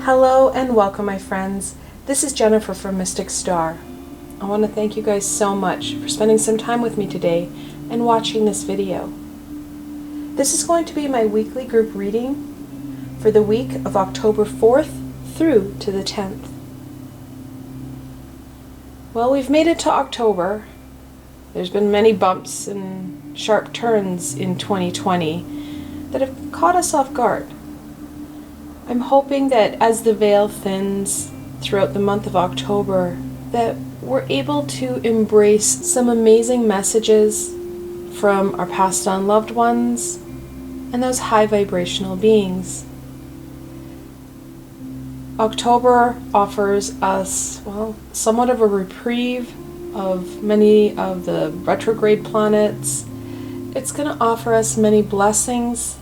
Hello and welcome, my friends. This is Jennifer from Mystic Star. I want to thank you guys so much for spending some time with me today and watching this video. This is going to be my weekly group reading for the week of October 4th through to the 10th. Well, we've made it to October. There's been many bumps and sharp turns in 2020 that have caught us off guard. I'm hoping that as the veil thins throughout the month of October, that we're able to embrace some amazing messages from our passed on loved ones and those high vibrational beings. October offers us, well, somewhat of a reprieve of many of the retrograde planets. It's going to offer us many blessings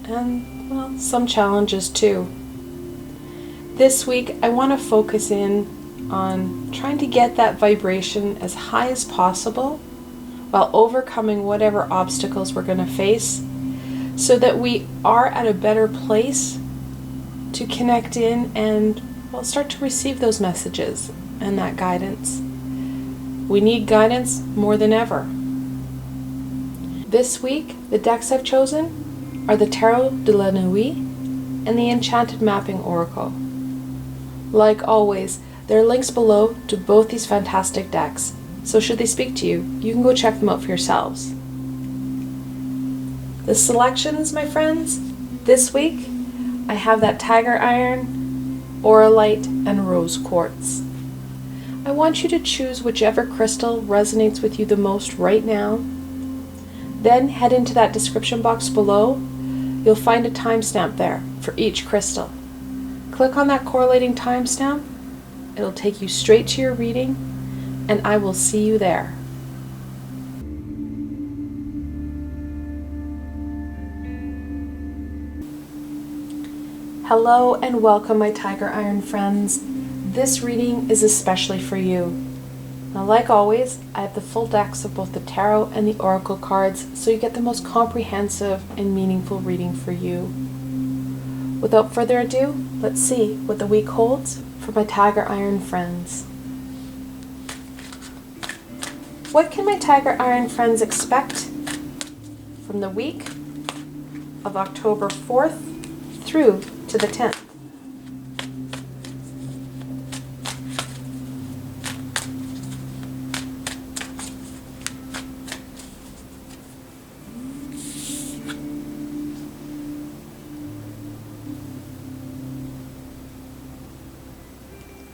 and, well, some challenges too. This week I want to focus in on trying to get that vibration as high as possible while overcoming whatever obstacles we're going to face, so that we are at a better place to connect in and, well, start to receive those messages and that guidance. We need guidance more than ever. This week, the decks I've chosen are the Tarot de la Nuit and the Enchanted Mapping Oracle. Like always, there are links below to both these fantastic decks, so should they speak to you, you can go check them out for yourselves. The selections, my friends, this week I have that Tiger Iron, Auralite, and Rose Quartz. I want you to choose whichever crystal resonates with you the most right now. Then head into that description box below. You'll find a timestamp there for each crystal. Click on that correlating timestamp. It'll take you straight to your reading, and I will see you there. Hello and welcome, my Tiger Iron friends. This reading is especially for you. Now, like always, I have the full decks of both the Tarot and the Oracle cards, so you get the most comprehensive and meaningful reading for you. Without further ado, let's see what the week holds for my Tiger Iron friends. What can my Tiger Iron friends expect from the week of October 4th through to the 10th?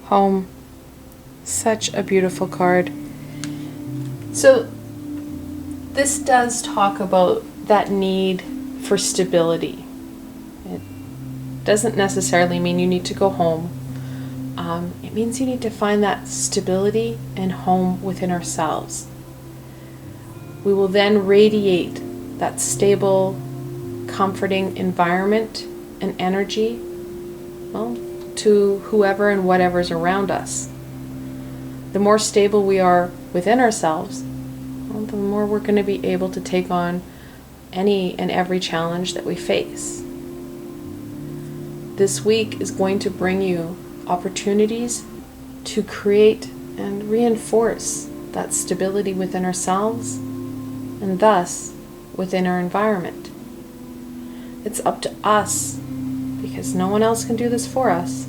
Home. Such a beautiful card. So this does talk about that need for stability. It doesn't necessarily mean you need to go home. It means you need to find that stability and home within ourselves. We will then radiate that stable, comforting environment and energy, well, to whoever and whatever's around us. The more stable we are within ourselves, well, the more we're going to be able to take on any and every challenge that we face. This week is going to bring you opportunities to create and reinforce that stability within ourselves and thus within our environment. It's up to us, because no one else can do this for us.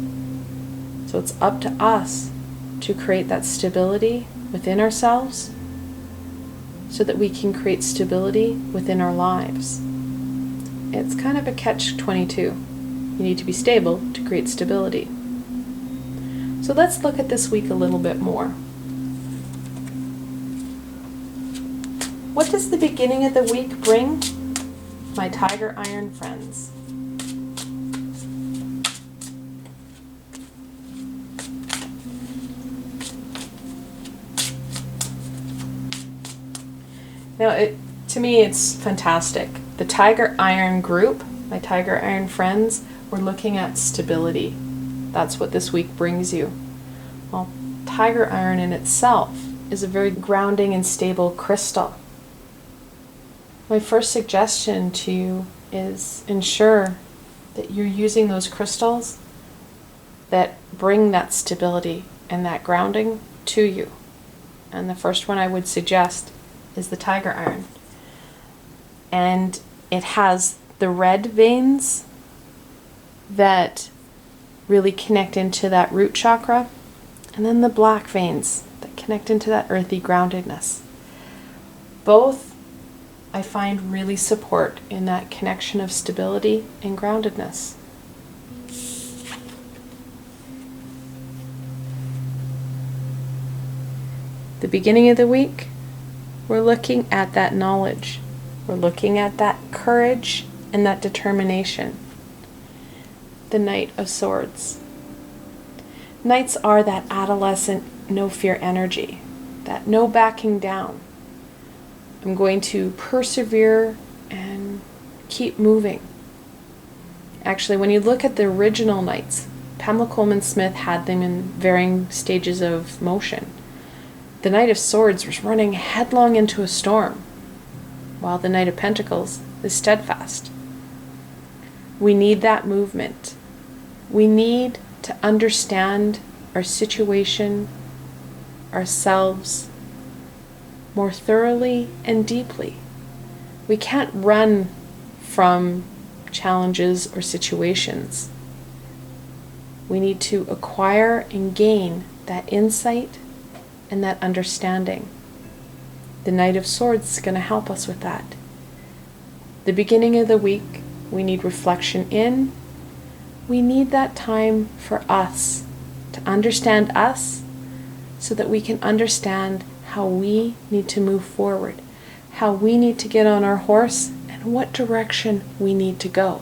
So it's up to us to create that stability within ourselves so that we can create stability within our lives. It's kind of a catch-22. You need to be stable to create stability. So let's look at this week a little bit more. What does the beginning of the week bring, my Tiger Iron friends? Now, to me, it's fantastic. The Tiger Iron group, my Tiger Iron friends, we're looking at stability. That's what this week brings you. Well, Tiger Iron in itself is a very grounding and stable crystal. My first suggestion to you is ensure that you're using those crystals that bring that stability and that grounding to you. And the first one I would suggest is the tiger iron. And it has the red veins that really connect into that root chakra, and then the black veins that connect into that earthy groundedness. Both I find really support in that connection of stability and groundedness. The beginning of the week, we're looking at that knowledge. We're looking at that courage and that determination. The Knight of Swords. Knights are that adolescent, no fear energy, that no backing down. I'm going to persevere and keep moving. Actually, when you look at the original knights, Pamela Coleman Smith had them in varying stages of motion. The Knight of Swords was running headlong into a storm, while the Knight of Pentacles is steadfast. We need that movement. We need to understand our situation, ourselves, more thoroughly and deeply. We can't run from challenges or situations. We need to acquire and gain that insight and that understanding. The Knight of Swords is going to help us with that. The beginning of the week, we need reflection in. We need that time for us to understand us so that we can understand how we need to move forward, how we need to get on our horse, and what direction we need to go.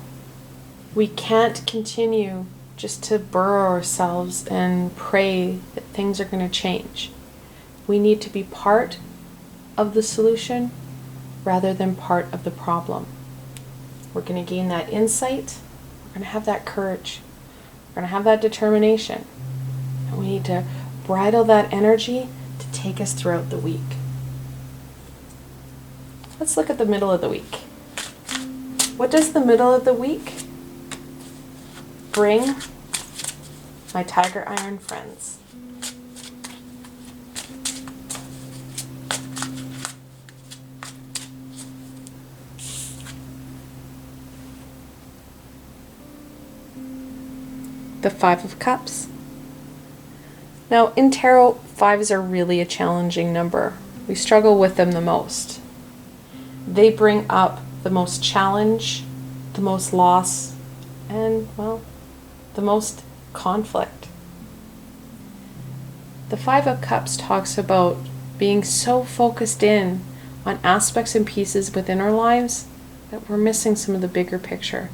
We can't continue just to burrow ourselves and pray that things are going to change. We need to be part of the solution rather than part of the problem. We're going to gain that insight. We're going to have that courage. We're going to have that determination. And we need to bridle that energy to take us throughout the week. Let's look at the middle of the week. What does the middle of the week bring my tiger iron friends? The Five of Cups. Now, in tarot, fives are really a challenging number. We struggle with them the most. They bring up the most challenge, the most loss, and, well, the most conflict. The Five of Cups talks about being so focused in on aspects and pieces within our lives that we're missing some of the bigger picture.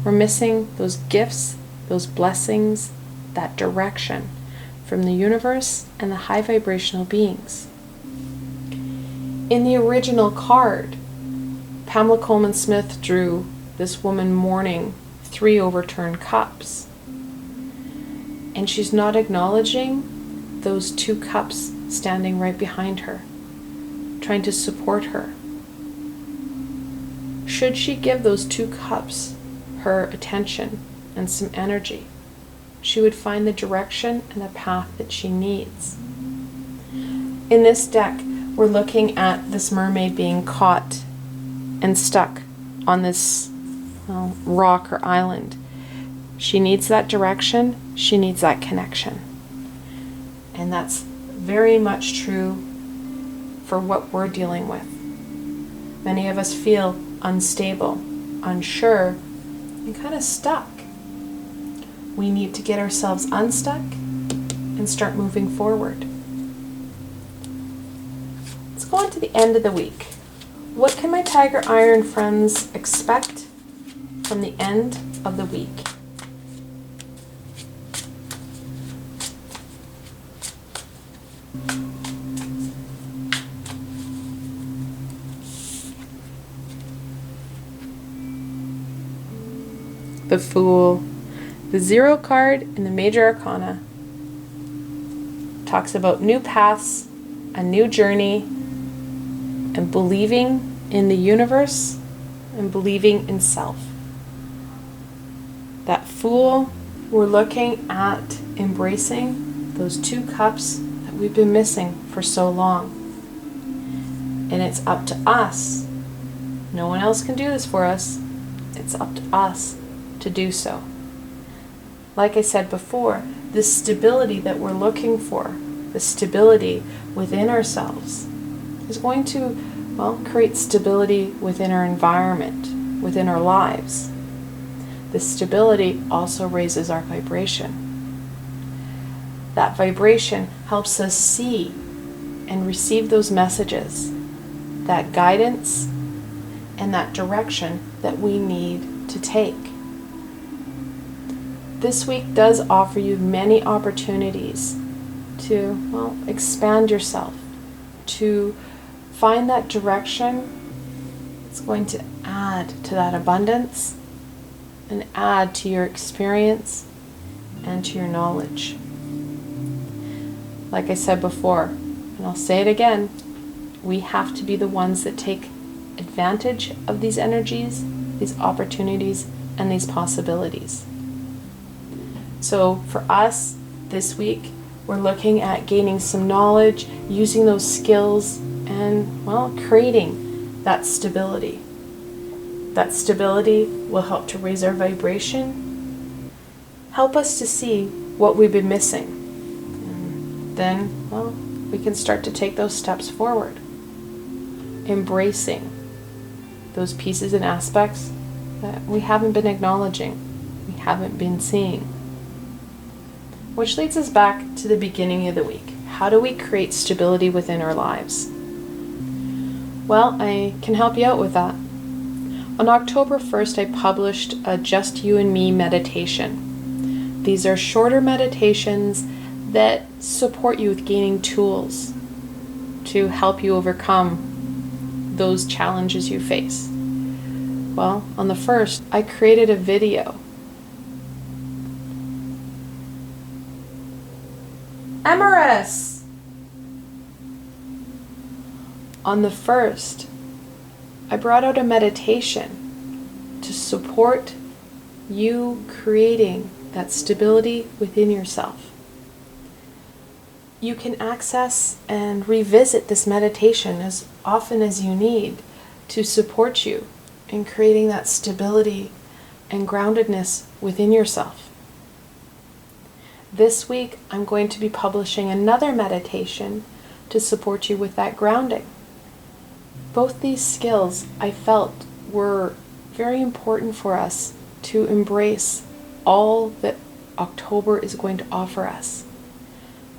We're missing those gifts, those blessings, that direction from the universe and the high vibrational beings. In the original card, Pamela Coleman Smith drew this woman mourning 3 overturned cups. And she's not acknowledging those 2 cups standing right behind her, trying to support her. Should she give those 2 cups her attention and some energy, she would find the direction and the path that she needs. In this deck, we're looking at this mermaid being caught and stuck on this rock or island. She needs that direction, she needs that connection. And that's very much true for what we're dealing with. Many of us feel unstable, unsure, and kind of stuck. We need to get ourselves unstuck and start moving forward. Let's go on to the end of the week. What can my tiger iron friends expect from the end of the week? The Fool. The Zero card in the Major Arcana talks about new paths, a new journey, and believing in the universe and believing in self. That Fool we're looking at embracing those 2 cups that we've been missing for so long. And it's up to us. No one else can do this for us. It's up to us to do so. Like I said before, the stability that we're looking for, the stability within ourselves, is going to, create stability within our environment, within our lives. This stability also raises our vibration. That vibration helps us see and receive those messages, that guidance, and that direction that we need to take. This week does offer you many opportunities to, expand yourself, to find that direction. It's going to add to that abundance and add to your experience and to your knowledge. Like I said before, and I'll say it again, we have to be the ones that take advantage of these energies, these opportunities, and these possibilities. So for us this week, we're looking at gaining some knowledge, using those skills, and, creating that stability. That stability will help to raise our vibration, help us to see what we've been missing. And then, we can start to take those steps forward, embracing those pieces and aspects that we haven't been acknowledging, we haven't been seeing. Which leads us back to the beginning of the week. How do we create stability within our lives? Well, I can help you out with that. On October 1st, I published a Just You and Me meditation. These are shorter meditations that support you with gaining tools to help you overcome those challenges you face. Well, on the 1st, I created a video. Emerus! On the 1st, I brought out a meditation to support you creating that stability within yourself. You can access and revisit this meditation as often as you need to support you in creating that stability and groundedness within yourself. This week, I'm going to be publishing another meditation to support you with that grounding. Both these skills I felt were very important for us to embrace all that October is going to offer us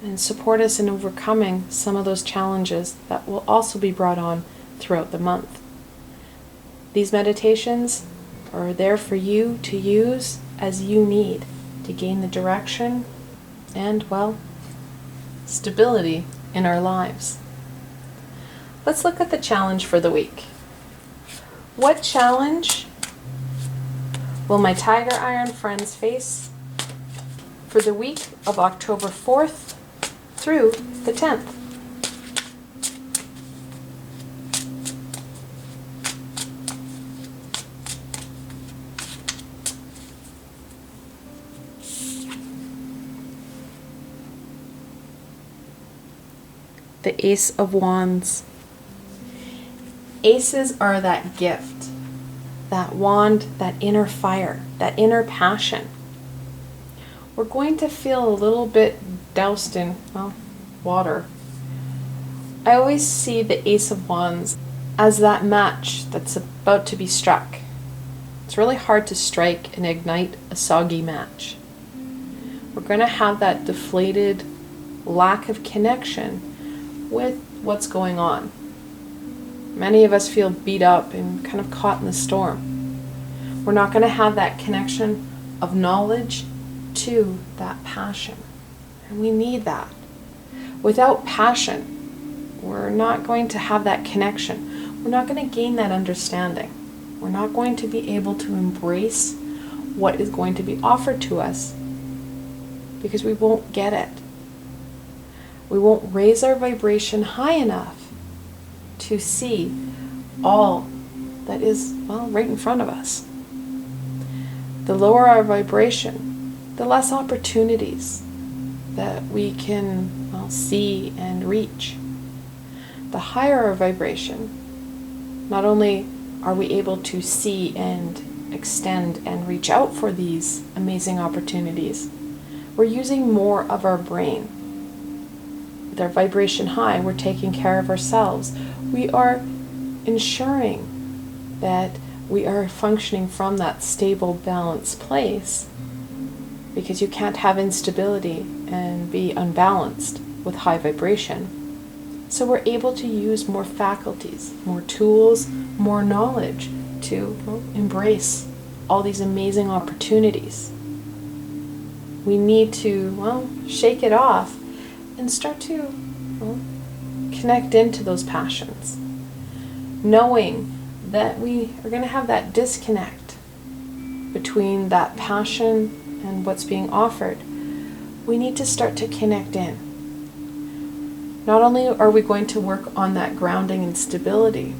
and support us in overcoming some of those challenges that will also be brought on throughout the month. These meditations are there for you to use as you need to gain the direction and, stability in our lives. Let's look at the challenge for the week. What challenge will my Tiger Iron friends face for the week of October 4th through the 10th? The Ace of Wands. Aces are that gift, that wand, that inner fire, that inner passion. We're going to feel a little bit doused in, water. I always see the Ace of Wands as that match that's about to be struck. It's really hard to strike and ignite a soggy match. We're going to have that deflated lack of connection with what's going on. Many of us feel beat up and kind of caught in the storm. We're not going to have that connection of knowledge to that passion. And we need that. Without passion, we're not going to have that connection. We're not going to gain that understanding. We're not going to be able to embrace what is going to be offered to us because we won't get it. We won't raise our vibration high enough to see all that is, right in front of us. The lower our vibration, the less opportunities that we can, well, see and reach. The higher our vibration, not only are we able to see and extend and reach out for these amazing opportunities, we're using more of our brain. With our vibration high, we're taking care of ourselves. We are ensuring that we are functioning from that stable, balanced place, because you can't have instability and be unbalanced with high vibration. So we're able to use more faculties, more tools, more knowledge to, well, embrace all these amazing opportunities. We need to, well, shake it off and start to, well, connect into those passions, knowing that we are going to have that disconnect between that passion and what's being offered. We need to start to connect in. Not only are we going to work on that grounding and stability,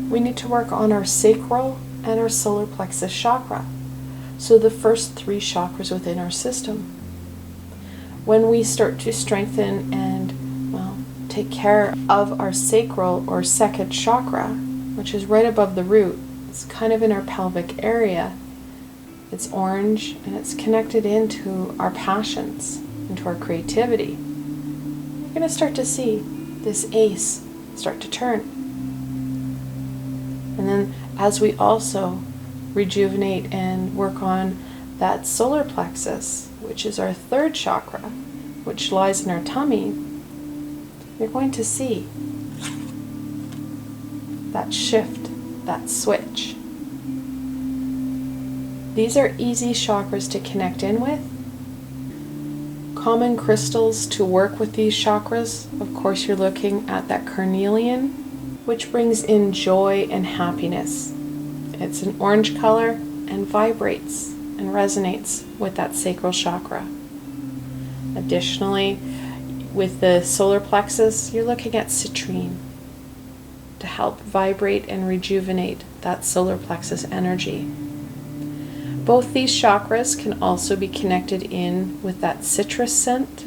we need to work on our sacral and our solar plexus chakra. So the first 3 chakras within our system. When we start to strengthen and, well, take care of our sacral or second chakra, which is right above the root, it's kind of in our pelvic area. It's orange and it's connected into our passions, into our creativity. You're going to start to see this ace start to turn. And then as we also rejuvenate and work on that solar plexus, which is our 3rd chakra, which lies in our tummy, you're going to see that shift, that switch. These are easy chakras to connect in with. Common crystals to work with these chakras, of course, you're looking at that carnelian, which brings in joy and happiness. It's an orange color and vibrates and resonates with that sacral chakra. Additionally, with the solar plexus, you're looking at citrine to help vibrate and rejuvenate that solar plexus energy. Both these chakras can also be connected in with that citrus scent,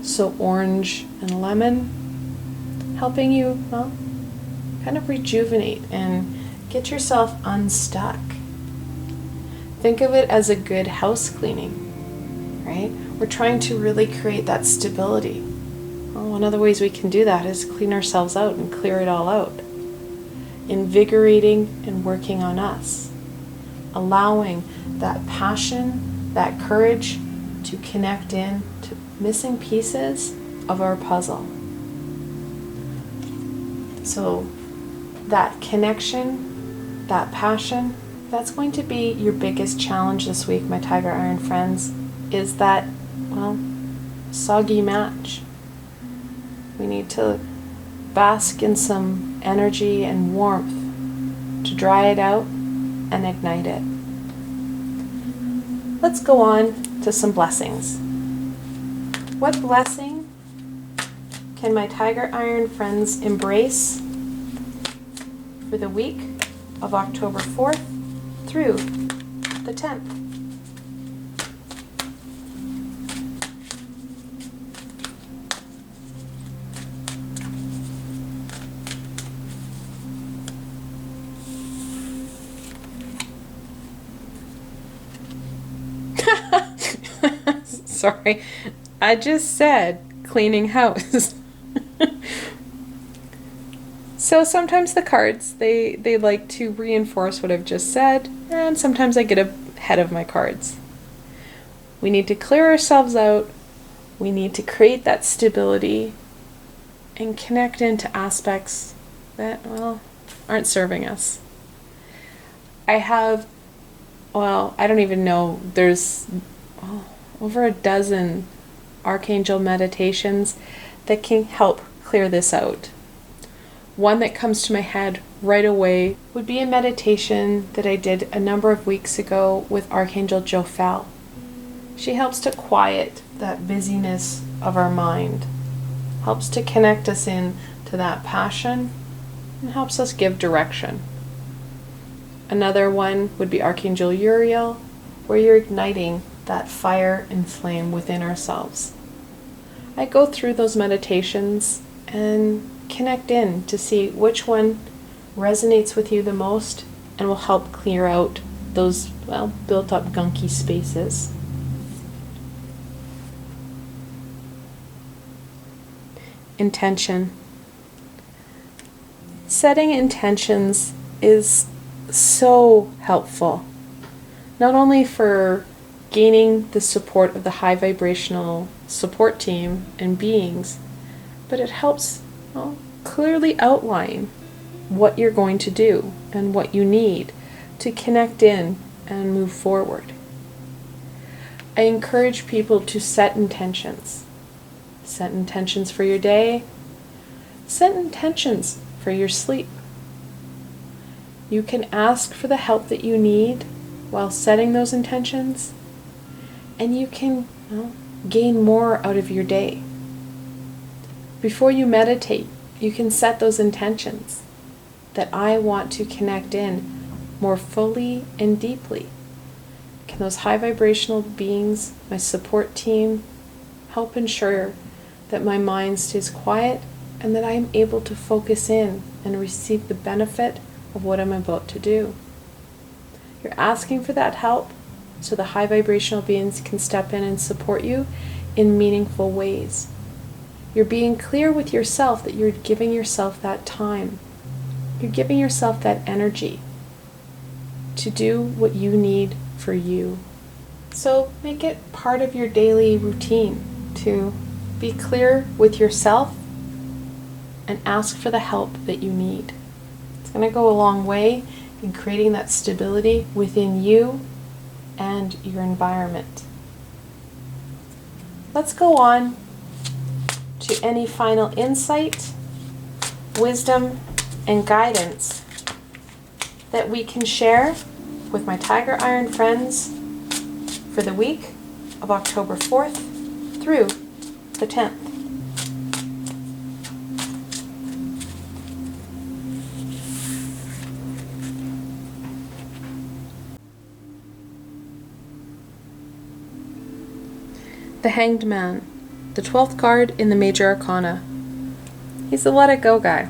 so orange and lemon, helping you, well, kind of rejuvenate and get yourself unstuck. Think of it as a good house cleaning, right? We're trying to really create that stability. Well, one of the ways we can do that is clean ourselves out and clear it all out. Invigorating and working on us. Allowing that passion, that courage to connect in to missing pieces of our puzzle. So that connection, that passion, that's going to be your biggest challenge this week, my Tiger Iron friends, is that, well, soggy match. We need to bask in some energy and warmth to dry it out and ignite it. Let's go on to some blessings. What blessing can my Tiger Iron friends embrace for the week of October 4th through the 10th? Sorry, I just said cleaning house. So sometimes the cards, they like to reinforce what I've just said, and sometimes I get ahead of my cards. We need to clear ourselves out. We need to create that stability and connect into aspects that, well, aren't serving us. I have, well, I don't even know, there's over a dozen archangel meditations that can help clear this out. One that comes to my head right away would be a meditation that I did a number of weeks ago with Archangel Jophel. She helps to quiet that busyness of our mind, helps to connect us in to that passion, and helps us give direction. Another one would be Archangel Uriel, where you're igniting that fire and flame within ourselves. I go through those meditations and connect in to see which one resonates with you the most and will help clear out those, built up gunky spaces. Intention. Setting intentions is so helpful, not only for gaining the support of the high vibrational support team and beings, but it helps clearly outline what you're going to do and what you need to connect in and move forward. I encourage people to set intentions. Set intentions for your day. Set intentions for your sleep. You can ask for the help that you need while setting those intentions, and you can gain more out of your day. Before you meditate, you can set those intentions that I want to connect in more fully and deeply. Can those high vibrational beings, my support team, help ensure that my mind stays quiet and that I am able to focus in and receive the benefit of what I'm about to do? You're asking for that help so the high vibrational beings can step in and support you in meaningful ways. You're being clear with yourself that you're giving yourself that time. You're giving yourself that energy to do what you need for you. So make it part of your daily routine to be clear with yourself and ask for the help that you need. It's going to go a long way in creating that stability within you and your environment. Let's go on to any final insight, wisdom, and guidance that we can share with my Tiger Iron friends for the week of October 4th through the 10th. The Hanged Man, the 12th card in the Major Arcana. He's the let it go guy.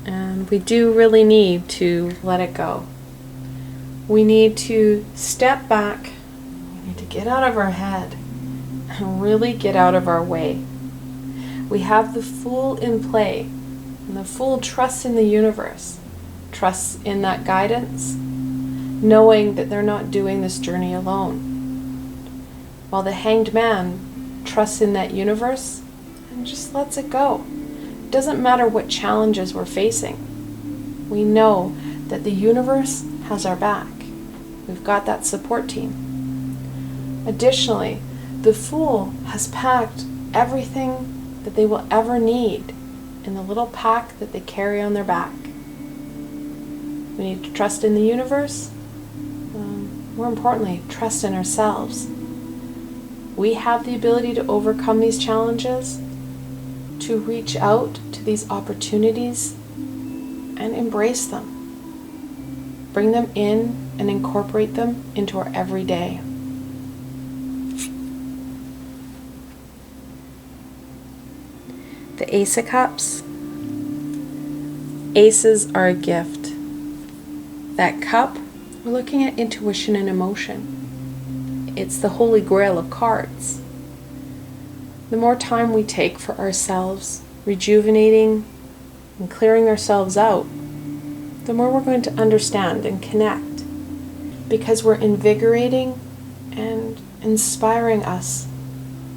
And we do really need to let it go. We need to step back. We need to get out of our head and really get out of our way. We have the Fool in play, and the Fool trusts in the universe, trusts in that guidance, knowing that they're not doing this journey alone. While the Hanged Man trusts in that universe and just lets it go. It doesn't matter what challenges we're facing. We know that the universe has our back. We've got that support team. Additionally, the Fool has packed everything that they will ever need in the little pack that they carry on their back. We need to trust in the universe. More importantly, trust in ourselves. We have the ability to overcome these challenges, to reach out to these opportunities and embrace them. Bring them in and incorporate them into our everyday. The Ace of Cups. Aces are a gift. That cup, we're looking at intuition and emotion. It's the holy grail of cards. The more time we take for ourselves, rejuvenating and clearing ourselves out, the more we're going to understand and connect, because we're invigorating and inspiring us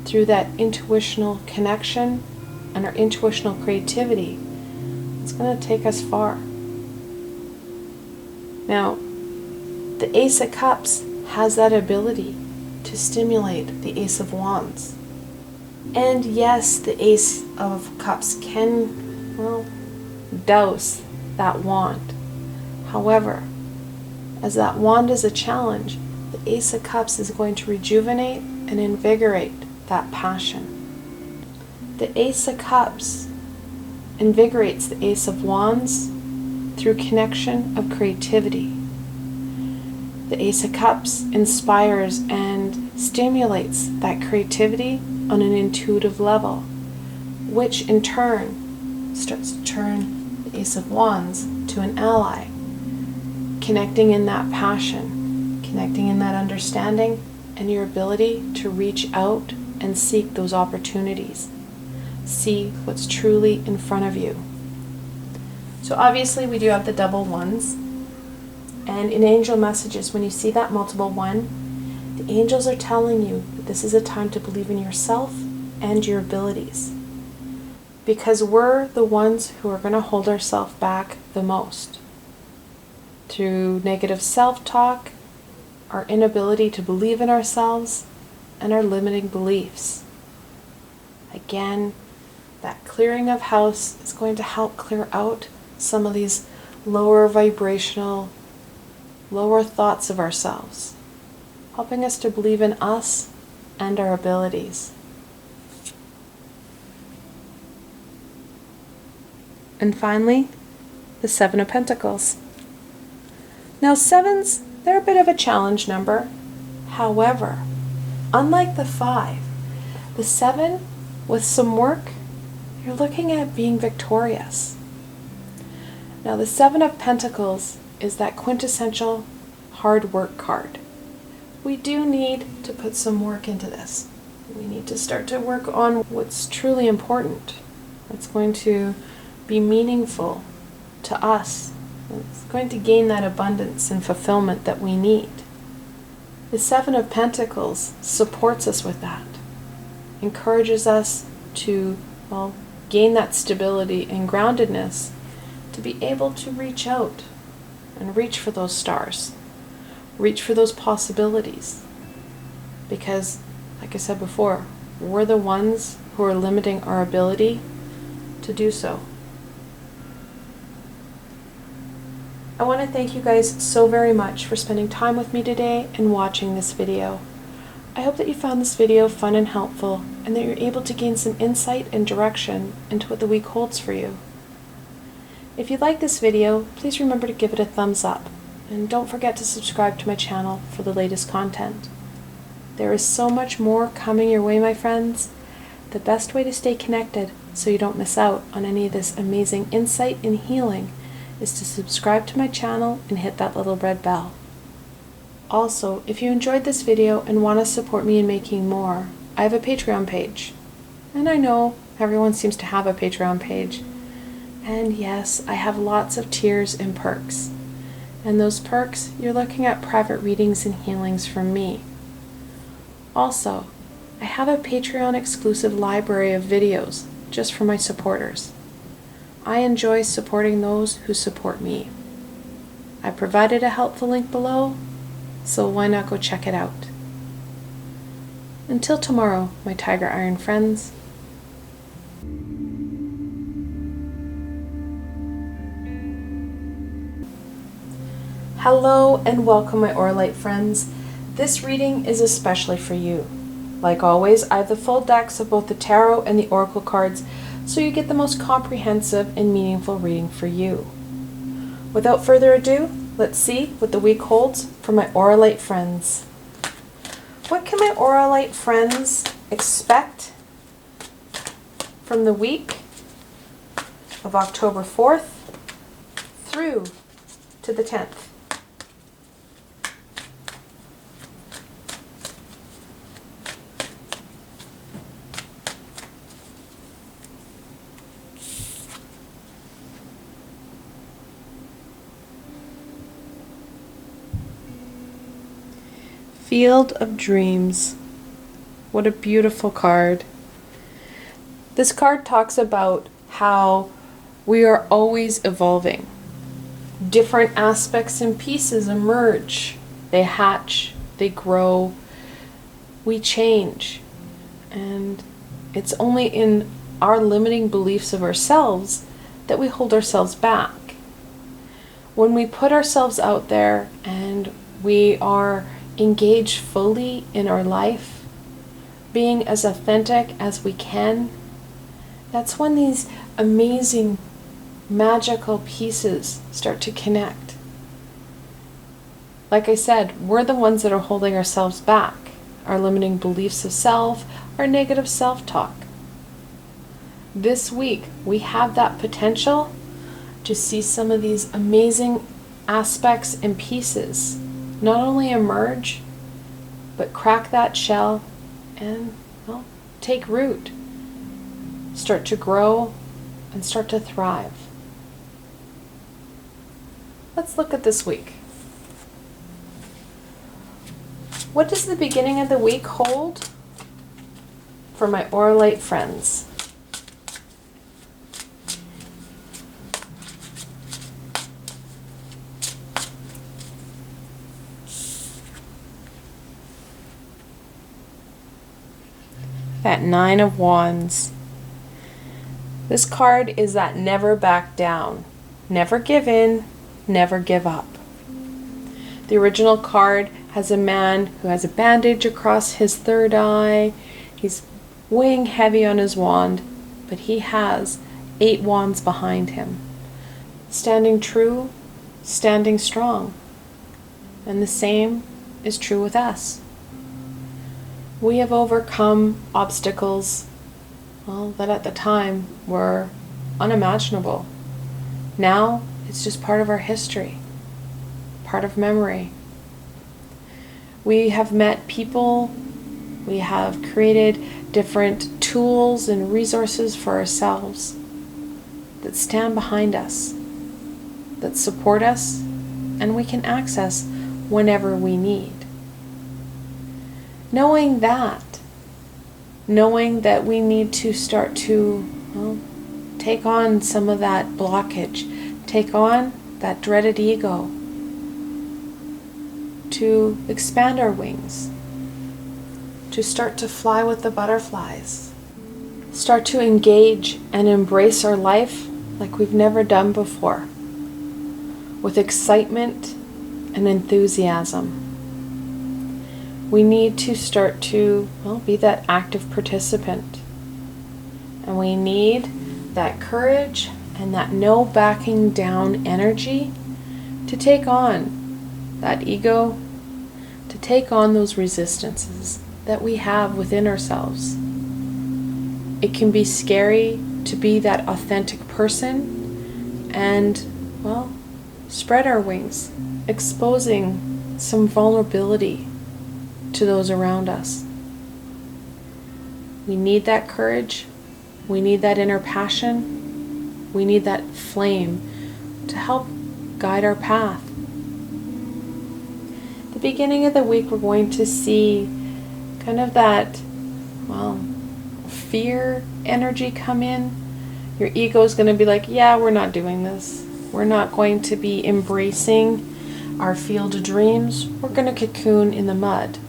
through that intuitional connection and our intuitional creativity. It's going to take us far. Now, the Ace of Cups has that ability to stimulate the Ace of Wands. And yes, the Ace of Cups can, douse that wand. However, as that wand is a challenge, the Ace of Cups is going to rejuvenate and invigorate that passion. The Ace of Cups invigorates the Ace of Wands through connection of creativity. The Ace of Cups inspires and stimulates that creativity on an intuitive level, which in turn starts to turn the Ace of Wands to an ally, connecting in that passion, connecting in that understanding, and your ability to reach out and seek those opportunities. See what's truly in front of you. So obviously we do have the double ones. And in angel messages, when you see that multiple one, the angels are telling you that this is a time to believe in yourself and your abilities. Because we're the ones who are going to hold ourselves back the most. Through negative self-talk, our inability to believe in ourselves, and our limiting beliefs. Again, that clearing of house is going to help clear out some of these lower vibrational, lower thoughts of ourselves, helping us to believe in us and our abilities. And finally, the Seven of Pentacles. Now sevens, they're a bit of a challenge number. However, unlike the 5, the 7, with some work, you're looking at being victorious. Now the 7 of Pentacles is that quintessential hard work card. We do need to put some work into this. We need to start to work on what's truly important. It's going to be meaningful to us. It's going to gain that abundance and fulfillment that we need. The 7 of Pentacles supports us with that, encourages us to, gain that stability and groundedness to be able to reach out and reach for those stars, reach for those possibilities. Because, like I said before, we're the ones who are limiting our ability to do so. I want to thank you guys so very much for spending time with me today and watching this video. I hope that you found this video fun and helpful, and that you're able to gain some insight and direction into what the week holds for you. If you like this video, please remember to give it a thumbs up, and don't forget to subscribe to my channel for the latest content. There is so much more coming your way, my friends. The best way to stay connected so you don't miss out on any of this amazing insight and healing is to subscribe to my channel and hit that little red bell. Also, if you enjoyed this video and want to support me in making more, I have a Patreon page. And I know everyone seems to have a Patreon page. And yes, I have lots of tiers and perks. And those perks, you're looking at private readings and healings from me. Also, I have a Patreon exclusive library of videos just for my supporters. I enjoy supporting those who support me. I provided a helpful link below, so why not go check it out? Until tomorrow, my Tiger Iron friends. Hello and welcome, my Auralite friends. This reading is especially for you. Like always, I have the full decks of both the tarot and the oracle cards, so you get the most comprehensive and meaningful reading for you. Without further ado, let's see what the week holds for my Auralite friends. What can my Auralite friends expect from the week of October 4th through to the 10th? Field of Dreams. What a beautiful card. This card talks about how we are always evolving. Different aspects and pieces emerge. They hatch, they grow, we change. And it's only in our limiting beliefs of ourselves that we hold ourselves back. When we put ourselves out there and we are engaged fully in our life, being as authentic as we can, that's when these amazing magical pieces start to connect. Like I said, we're the ones that are holding ourselves back. our limiting beliefs of self, our negative self-talk. This week, we have that potential to see some of these amazing aspects and pieces not only emerge, but crack that shell and, well, take root, start to grow, and start to thrive. Let's look at this week. What does the beginning of the week hold for my Auralite friends? That Nine of Wands. This card is that never back down, never give in, never give up. The original card has a man who has a bandage across his third eye. He's weighing heavy on his wand, but he has 8 wands behind him. Standing true, standing strong. And the same is true with us. We have overcome obstacles, well, that at the time were unimaginable. Now it's just part of our history, part of memory. We have met people, we have created different tools and resources for ourselves that stand behind us, that support us, and we can access whenever we need. Knowing that we need to start to, well, take on some of that blockage, take on that dreaded ego, to expand our wings, to start to fly with the butterflies, start to engage and embrace our life like we've never done before, with excitement and enthusiasm. We need to start to, well, be that active participant. And we need that courage and that no backing down energy to take on that ego, to take on those resistances that we have within ourselves. It can be scary to be that authentic person and, well, spread our wings, exposing some vulnerability to those around us. We need that courage. We need that inner passion. We need that flame to help guide our path. The beginning of the week, we're going to see kind of that, well, fear energy come in. Your ego is going to be like, yeah, we're not doing this. We're not going to be embracing our field of dreams. We're going to cocoon in the mud.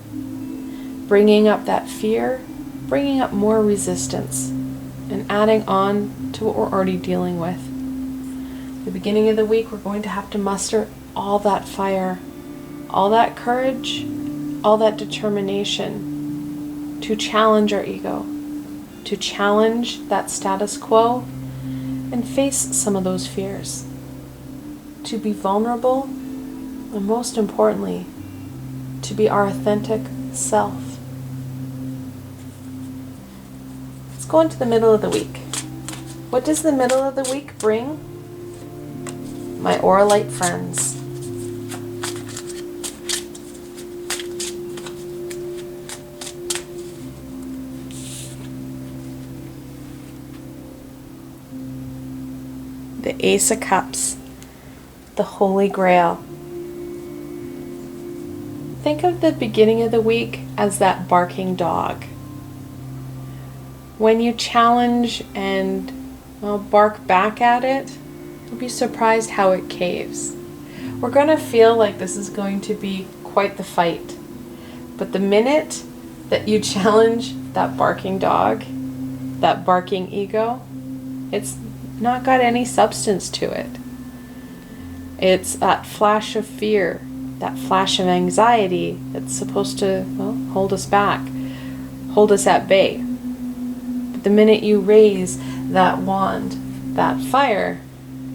Bringing up that fear, bringing up more resistance, and adding on to what we're already dealing with. The beginning of the week, we're going to have to muster all that fire, all that courage, all that determination to challenge our ego, to challenge that status quo, and face some of those fears. To be vulnerable, and most importantly, to be our authentic self. Let's go into the middle of the week. What does the middle of the week bring? My Auralite friends. The Ace of Cups, the Holy Grail. Think of the beginning of the week as that barking dog. When you challenge and, well, bark back at it, you'll be surprised how it caves. We're going to feel like this is going to be quite the fight. But the minute that you challenge that barking dog, that barking ego, it's not got any substance to it. It's that flash of fear, that flash of anxiety that's supposed to, well, hold us back, hold us at bay. But the minute you raise that wand, that fire,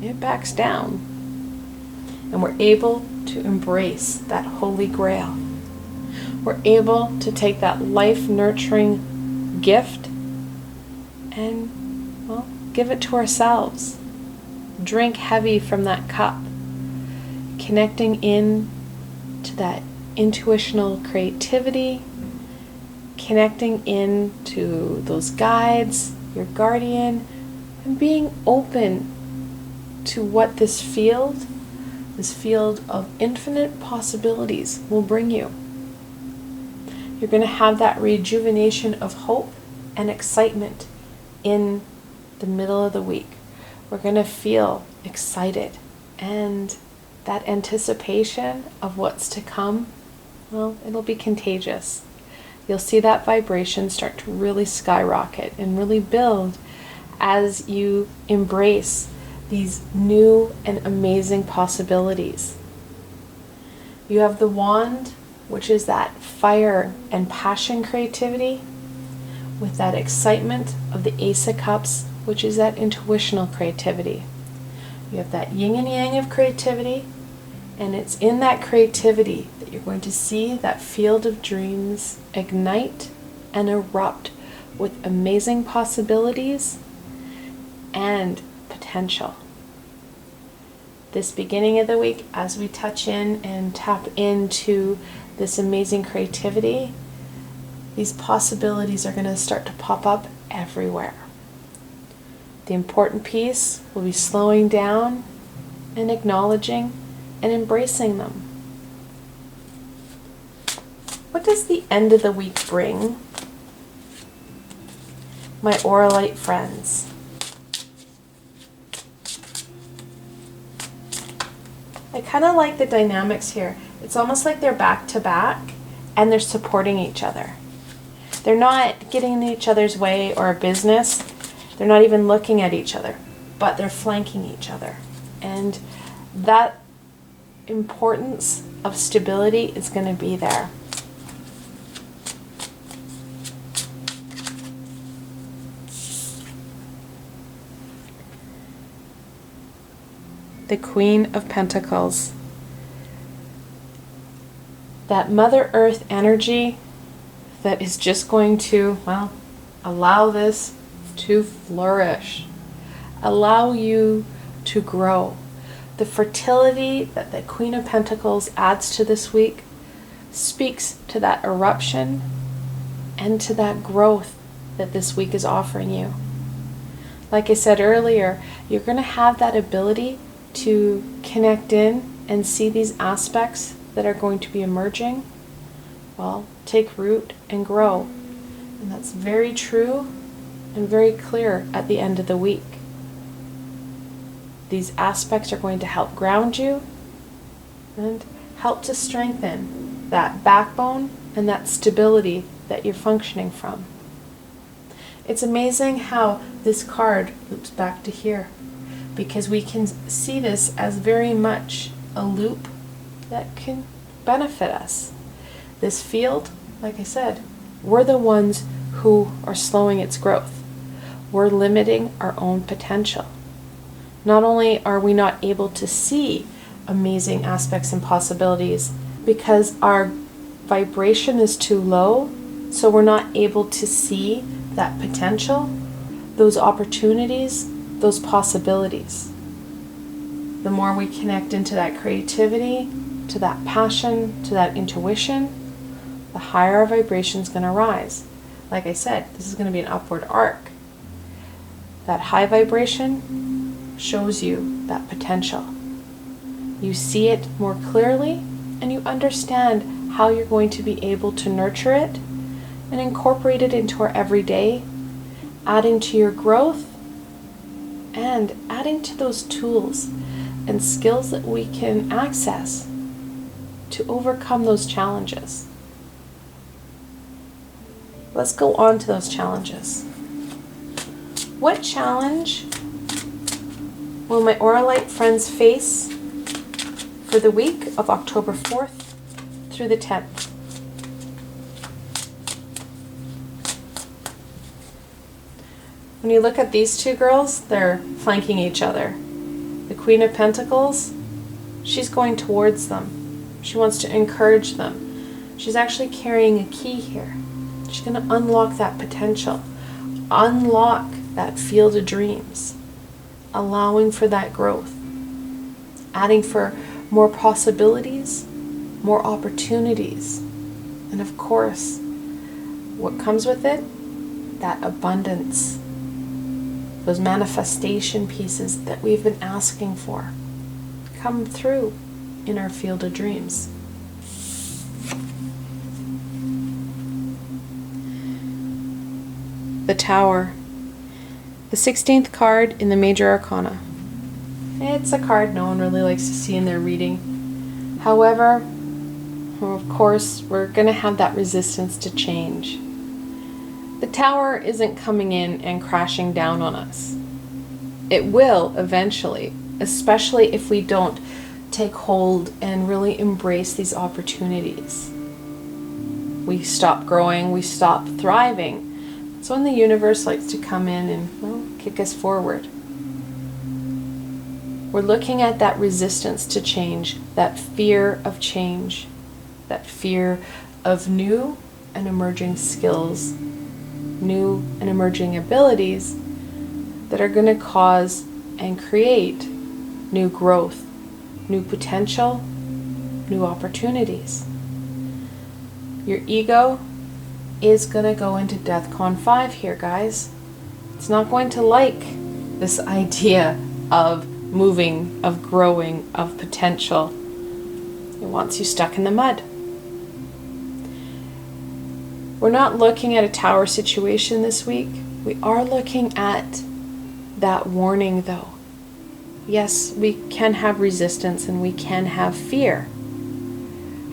it backs down. And we're able to embrace that Holy Grail. we're able to take that life-nurturing gift and, well, give it to ourselves. Drink heavy from that cup, connecting in to that intuitional creativity, connecting in to those guides, your guardian, and being open to what this field of infinite possibilities will bring you. You're going to have that rejuvenation of hope and excitement in the middle of the week. We're going to feel excited, and that anticipation of what's to come, well, it'll be contagious. You'll see that vibration start to really skyrocket and really build as you embrace these new and amazing possibilities. You have the wand, which is that fire and passion creativity, with that excitement of the Ace of Cups, which is that intuitional creativity. You have that yin and yang of creativity, and it's in that creativity that you're going to see that field of dreams ignite and erupt with amazing possibilities and potential. This beginning of the week, as we touch in and tap into this amazing creativity, these possibilities are going to start to pop up everywhere. The important piece will be slowing down and acknowledging and embracing them. What does the end of the week bring, my Auralite friends? I kind of like the dynamics here. It's almost like they're back to back and they're supporting each other. They're not getting in each other's way or business. They're not even looking at each other, but they're flanking each other. And that importance of stability is going to be there. The Queen of Pentacles. That Mother Earth energy that is just going to, well, allow this to flourish. Allow you to grow. The fertility that the Queen of Pentacles adds to this week speaks to that eruption and to that growth that this week is offering you. Like I said earlier, you're going to have that ability to connect in and see these aspects that are going to be emerging, well, take root and grow. And that's very true and very clear at the end of the week. These aspects are going to help ground you and help to strengthen that backbone and that stability that you're functioning from. It's amazing how this card loops back to here, because we can see this as very much a loop that can benefit us. This field, like I said, we're the ones who are slowing its growth. We're limiting our own potential. Not only are we not able to see amazing aspects and possibilities because our vibration is too low, so we're not able to see that potential, those opportunities, those possibilities. The more we connect into that creativity, to that passion, to that intuition, the higher our vibration is going to rise. Like I said, this is going to be an upward arc. That high vibration shows you that potential. You see it more clearly, and you understand how you're going to be able to nurture it and incorporate it into our everyday, adding to your growth and adding to those tools and skills that we can access to overcome those challenges. Let's go on to those challenges. What challenge will my Auralite friends face for the week of October 4th through the 10th? When you look at these two girls, they're flanking each other. The Queen of Pentacles, she's going towards them. She wants to encourage them. She's actually carrying a key here. She's going to unlock that potential, unlock that field of dreams, allowing for that growth, adding for more possibilities, more opportunities, and of course, what comes with it? That abundance, those manifestation pieces that we've been asking for come through in our field of dreams. The Tower, the 16th card in the Major Arcana. It's a card no one really likes to see in their reading. However, of course, we're going to have that resistance to change. The Tower isn't coming in and crashing down on us. It will eventually, especially if we don't take hold and really embrace these opportunities. We stop growing, we stop thriving. That's when the universe likes to come in and, well, kick us forward. We're looking at that resistance to change, that fear of change, that fear of new and emerging skills, new and emerging abilities that are going to cause and create new growth, new potential, new opportunities. Your ego is going to go into DEFCON 5 here, guys. It's not going to like this idea of moving, of growing, of potential. It wants you stuck in the mud. We're not looking at a tower situation this week. We are looking at that warning, though. Yes, we can have resistance and we can have fear.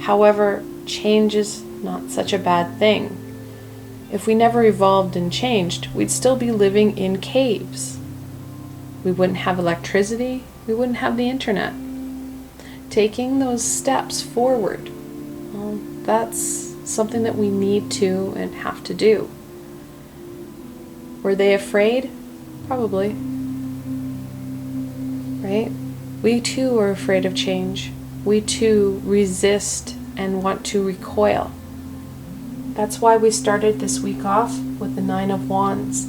However, change is not such a bad thing. If we never evolved and changed, we'd still be living in caves. We wouldn't have electricity, we wouldn't have the internet. Taking those steps forward, well, that's something that we need to and have to do. Were they afraid? Probably. Right? We too are afraid of change. We too resist and want to recoil. That's why we started this week off with the 9 of Wands.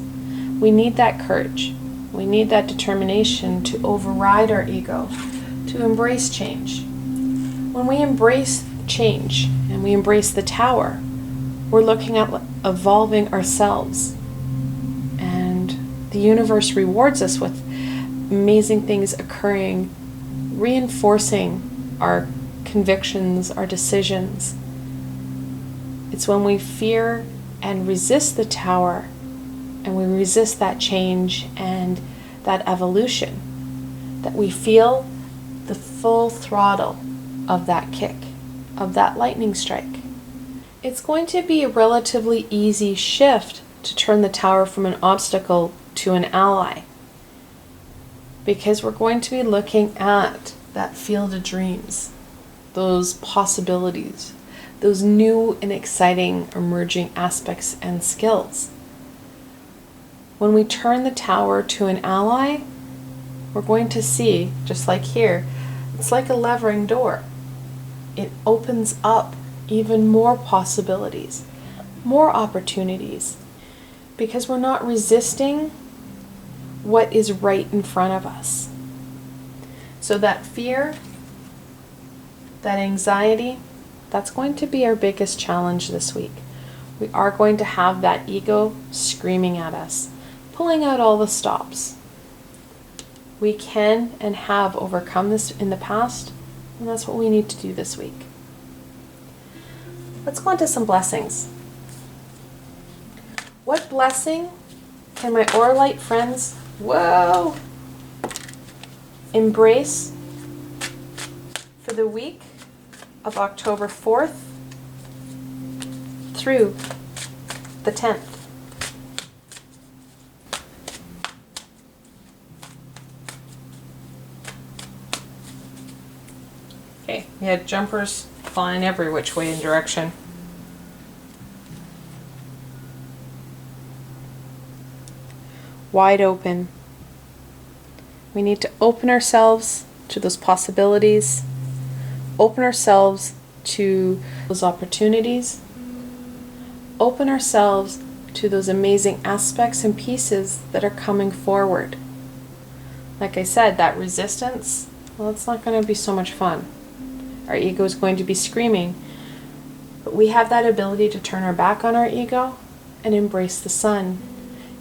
We need that courage. We need that determination to override our ego, to embrace change. When we embrace change and we embrace the Tower, we're looking at evolving ourselves. And the universe rewards us with amazing things occurring, reinforcing our convictions, our decisions. It's when we fear and resist the Tower, and we resist that change and that evolution, that we feel the full throttle of that kick, of that lightning strike. It's going to be a relatively easy shift to turn the Tower from an obstacle to an ally, because we're going to be looking at that field of dreams, those possibilities, those new and exciting emerging aspects and skills. When we turn the Tower to an ally, we're going to see, just like here, it's like a levering door. It opens up even more possibilities, more opportunities, because we're not resisting what is right in front of us. So that fear, that anxiety, that's going to be our biggest challenge this week. We are going to have that ego screaming at us, pulling out all the stops. We can and have overcome this in the past, and that's what we need to do this week. Let's go on to some blessings. What blessing can my Auralite friends, embrace for the week of October 4th through the 10th? Okay, we had jumpers flying every which way and direction. Wide open. We need to open ourselves to those possibilities, open ourselves to those opportunities, open ourselves to those amazing aspects and pieces that are coming forward. Like I said, that resistance, well, it's not going to be so much fun. Our ego is going to be screaming, but we have that ability to turn our back on our ego and embrace the sun.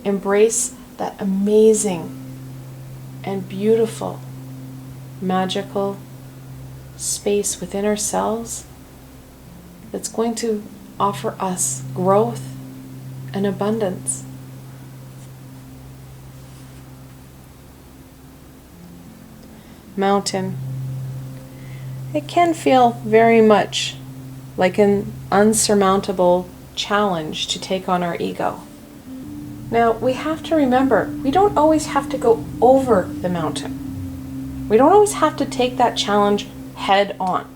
Embrace that amazing and beautiful, magical space within ourselves that's going to offer us growth and abundance. Mountain. It can feel very much like an unsurmountable challenge to take on our ego. Now, we have to remember, we don't always have to go over the mountain. We don't always have to take that challenge head on.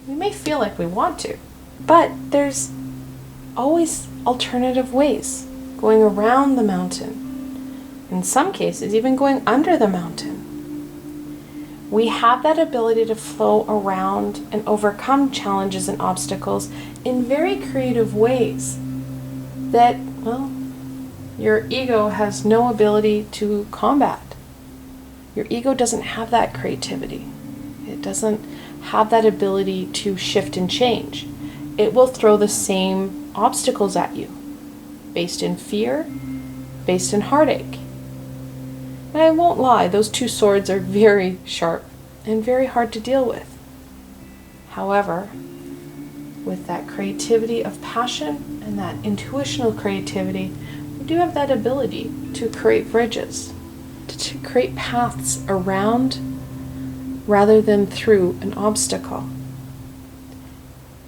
We may feel like we want to, but there's always alternative ways, going around the mountain. In some cases, even going under the mountain. We have that ability to flow around and overcome challenges and obstacles in very creative ways that, well, your ego has no ability to combat. Your ego doesn't have that creativity. It doesn't have that ability to shift and change. It will throw the same obstacles at you, based in fear, based in heartache. And I won't lie, those two swords are very sharp and very hard to deal with. However, with that creativity of passion and that intuitional creativity, we do have that ability to create bridges, to create paths around rather than through an obstacle.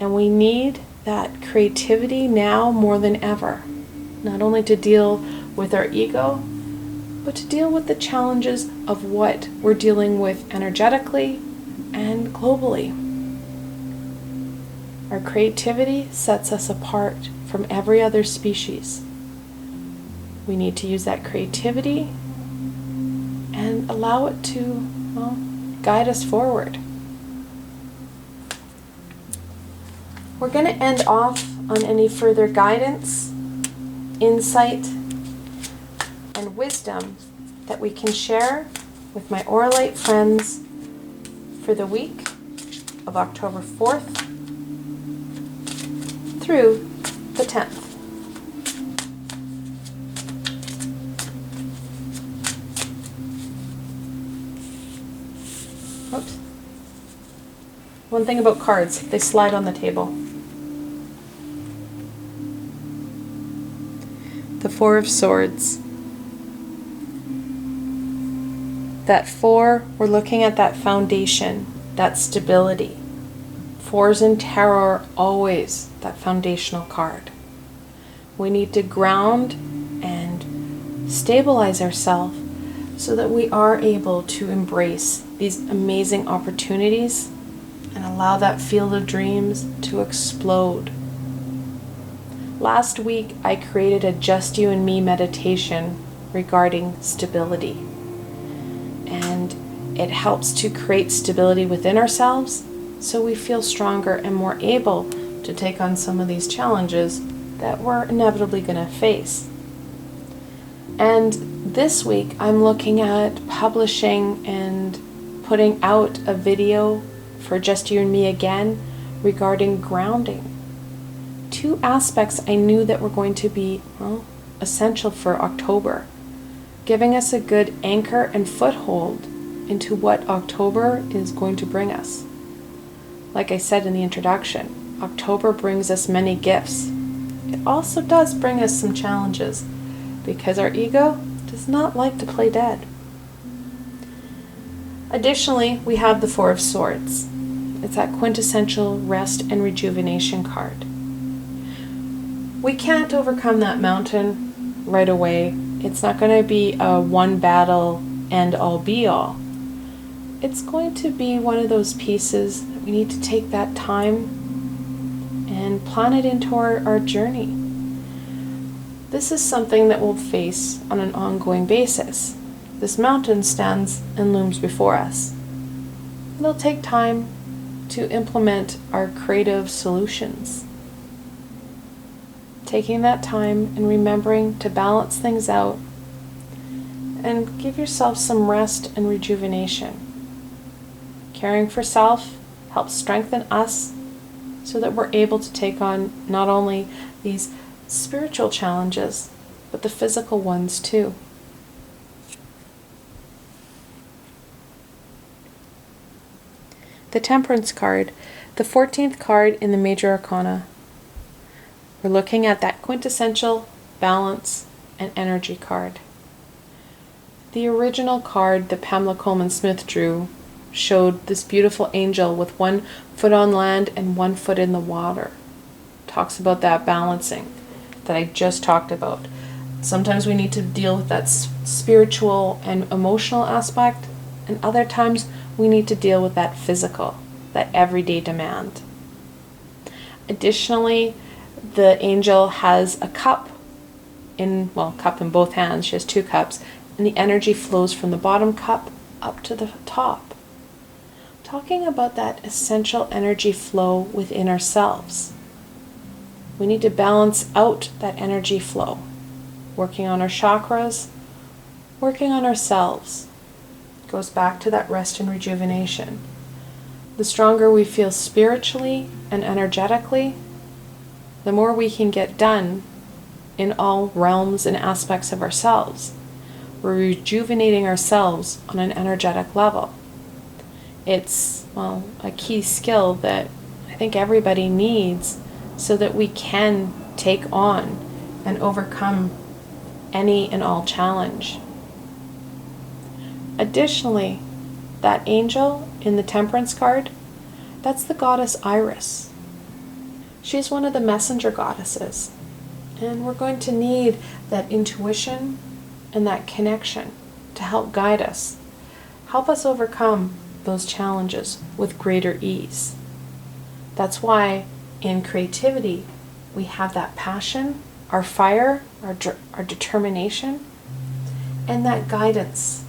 And we need that creativity now more than ever, not only to deal with our ego, but to deal with the challenges of what we're dealing with energetically and globally. Our creativity sets us apart from every other species. We need to use that creativity and allow it to, well, guide us forward. We're going to end off on any further guidance, insight, and wisdom that we can share with my Auralite friends for the week of October 4th through the 10th. Oops. One thing about cards, they slide on the table. The Four of Swords. That four, we're looking at that foundation, that stability. Fours in tarot are always that foundational card. We need to ground and stabilize ourselves so that we are able to embrace these amazing opportunities and allow that field of dreams to explode. Last week, I created a Just You and Me meditation regarding stability. And it helps to create stability within ourselves so we feel stronger and more able to take on some of these challenges that we're inevitably going to face. And this week, I'm looking at publishing and putting out a video for Just You and Me again regarding grounding. Two aspects I knew that were going to be, well, essential for October, giving us a good anchor and foothold into what October is going to bring us. Like I said in the introduction, October brings us many gifts. It also does bring us some challenges because our ego does not like to play dead. Additionally, we have the Four of Swords. It's that quintessential rest and rejuvenation card. We can't overcome that mountain right away. It's not going to be a one battle end all be all. It's going to be one of those pieces that we need to take that time and plan it into our journey. This is something that we'll face on an ongoing basis. This mountain stands and looms before us. It'll take time, to implement our creative solutions. Taking that time and remembering to balance things out and give yourself some rest and rejuvenation. Caring for self helps strengthen us so that we're able to take on not only these spiritual challenges, but the physical ones too. The Temperance card, the 14th card in the Major Arcana. We're looking at that quintessential balance and energy card. The original card that Pamela Coleman Smith drew showed this beautiful angel with one foot on land and one foot in the water. Talks about that balancing that I just talked about. Sometimes we need to deal with that spiritual and emotional aspect, and other times we need to deal with that physical, that everyday demand. Additionally, the angel has a cup in both hands. She has 2 cups, and the energy flows from the bottom cup up to the top. Talking about that essential energy flow within ourselves. We need to balance out that energy flow, working on our chakras, working on ourselves. It goes back to that rest and rejuvenation. The stronger we feel spiritually and energetically, the more we can get done in all realms and aspects of ourselves. We're rejuvenating ourselves on an energetic level. It's, a key skill that I think everybody needs so that we can take on and overcome any and all challenge. Additionally, that angel in the Temperance card, that's the goddess Iris. She's one of the messenger goddesses, and we're going to need that intuition and that connection to help guide us, help us overcome those challenges with greater ease. That's why in creativity we have that passion, our fire, our determination, and that guidance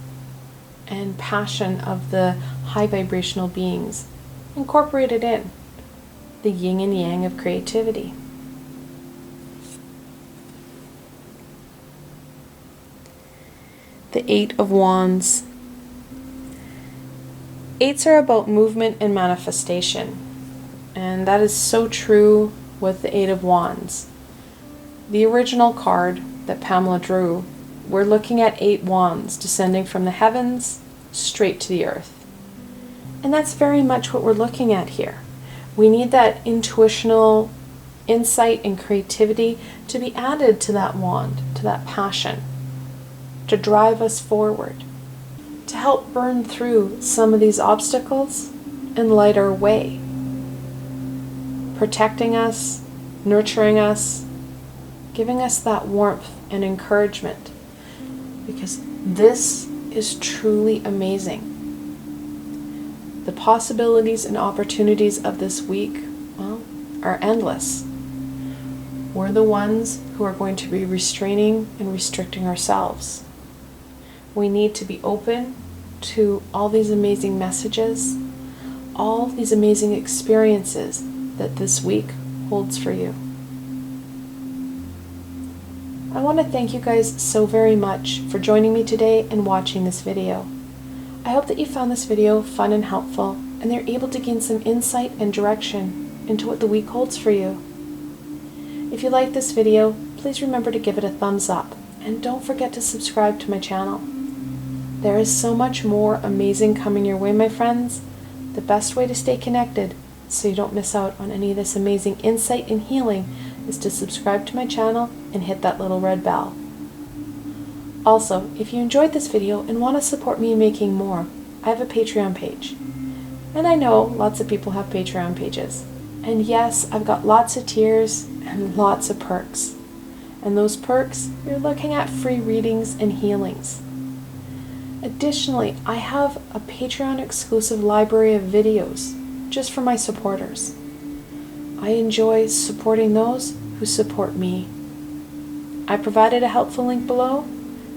and passion of the high vibrational beings incorporated in the yin and yang of creativity. The 8 of Wands. 8s are about movement and manifestation, and that is so true with the 8 of Wands. The original card that Pamela drew, we're looking at 8 wands descending from the heavens straight to the earth. And that's very much what we're looking at here. We need that intuitional insight and creativity to be added to that wand, to that passion, to drive us forward, to help burn through some of these obstacles and light our way, protecting us, nurturing us, giving us that warmth and encouragement, because this is truly amazing. The possibilities and opportunities of this week, are endless. We're the ones who are going to be restraining and restricting ourselves. We need to be open to all these amazing messages, all these amazing experiences that this week holds for you. I want to thank you guys so very much for joining me today and watching this video. I hope that you found this video fun and helpful, and they're able to gain some insight and direction into what the week holds for you. If you like this video, please remember to give it a thumbs up, and don't forget to subscribe to my channel. There is so much more amazing coming your way, my friends. The best way to stay connected so you don't miss out on any of this amazing insight and healing is to subscribe to my channel and hit that little red bell. Also, if you enjoyed this video and want to support me in making more, I have a Patreon page. And I know lots of people have Patreon pages. And yes, I've got lots of tiers and lots of perks. And those perks, you're looking at free readings and healings. Additionally, I have a Patreon exclusive library of videos just for my supporters. I enjoy supporting those who support me. I provided a helpful link below,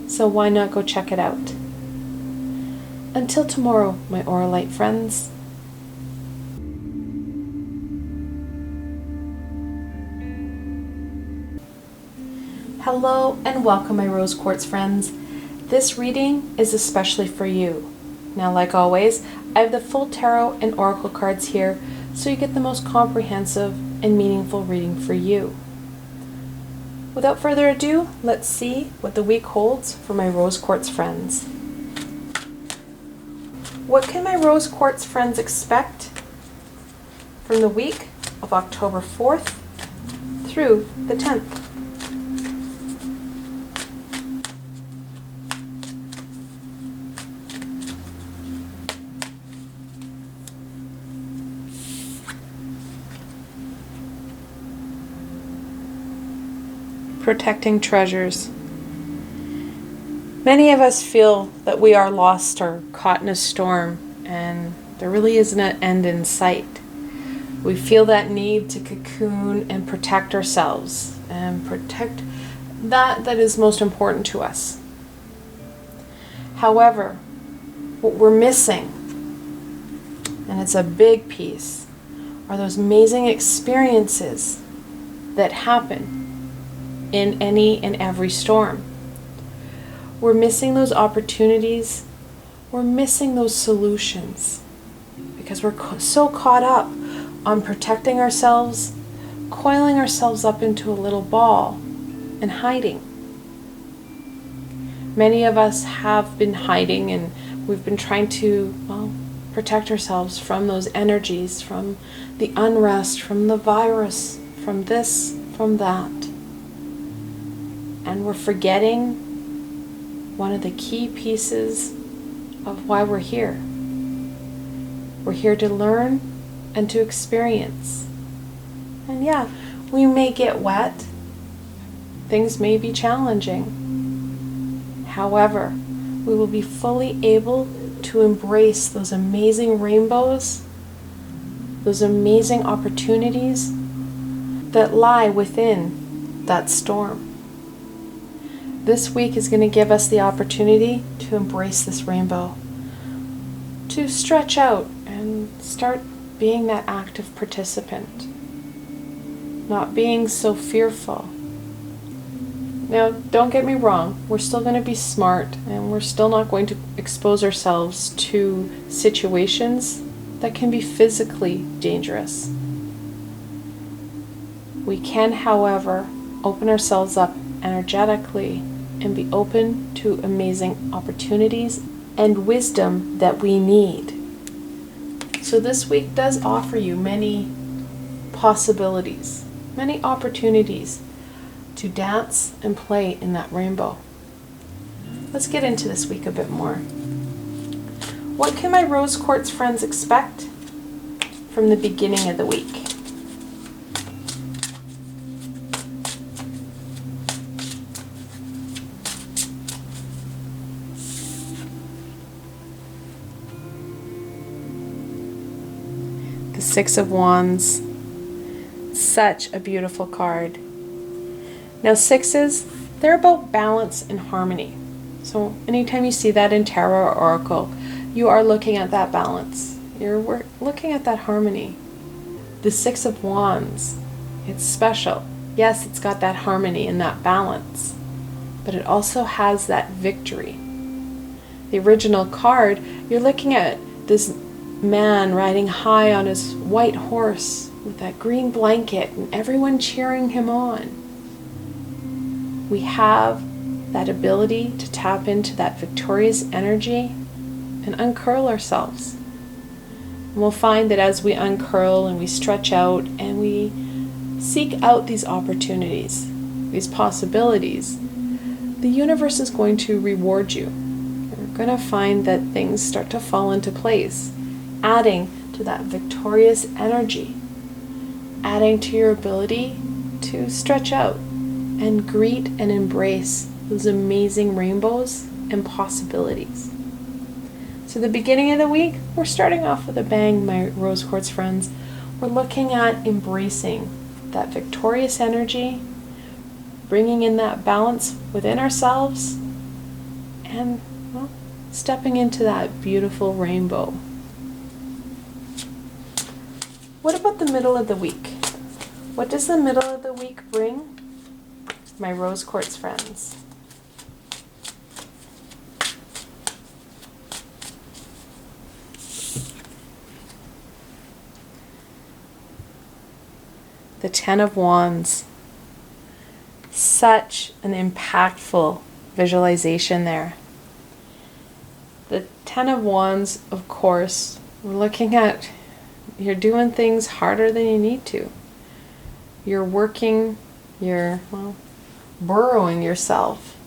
so why not go check it out? Until tomorrow, my Auralite friends. Hello and welcome, my rose quartz friends. This reading is especially for you. Now, like always, I have the full tarot and oracle cards here so you get the most comprehensive and meaningful reading for you. Without further ado, let's see what the week holds for my rose quartz friends. What can my rose quartz friends expect from the week of October 4th through the 10th? Protecting treasures. Many of us feel that we are lost or caught in a storm, and there really isn't an end in sight. We feel that need to cocoon and protect ourselves and protect that is most important to us. However, what we're missing, and it's a big piece, are those amazing experiences that happen in any and every storm. We're missing those opportunities. We're missing those solutions because we're so caught up on protecting ourselves, coiling ourselves up into a little ball and hiding. Many of us have been hiding, and we've been trying to, protect ourselves from those energies, from the unrest, from the virus, from this, from that. And we're forgetting one of the key pieces of why we're here. We're here to learn and to experience. And yeah, we may get wet. Things may be challenging. However, we will be fully able to embrace those amazing rainbows, those amazing opportunities that lie within that storm. This week is going to give us the opportunity to embrace this rainbow, to stretch out and start being that active participant, not being so fearful. Now, don't get me wrong, we're still going to be smart, and we're still not going to expose ourselves to situations that can be physically dangerous. We can, however, open ourselves up energetically and be open to amazing opportunities and wisdom that we need. So this week does offer you many possibilities, many opportunities to dance and play in that rainbow. Let's get into this week a bit more. What can my rose quartz friends expect from the beginning of the week? Six of Wands. Such a beautiful card. Now, sixes, they're about balance and harmony. So anytime you see that in tarot or oracle, you are looking at that balance. You're looking at that harmony. The Six of Wands, it's special. Yes, it's got that harmony and that balance, but it also has that victory. The original card, you're looking at this man riding high on his white horse with that green blanket and everyone cheering him on. We have that ability to tap into that victorious energy and uncurl ourselves. And we'll find that as we uncurl and we stretch out and we seek out these opportunities, these possibilities, the universe is going to reward you. You're going to find that things start to fall into place, adding to that victorious energy, adding to your ability to stretch out and greet and embrace those amazing rainbows and possibilities. So the beginning of the week, we're starting off with a bang, my rose quartz friends. We're looking at embracing that victorious energy, bringing in that balance within ourselves, and stepping into that beautiful rainbow. What about the middle of the week? What does the middle of the week bring my rose quartz friends. The Ten of Wands. Such an impactful visualization there. The Ten of Wands, of course, we're looking at you're doing things harder than you need to. You're working, you're, burrowing yourself,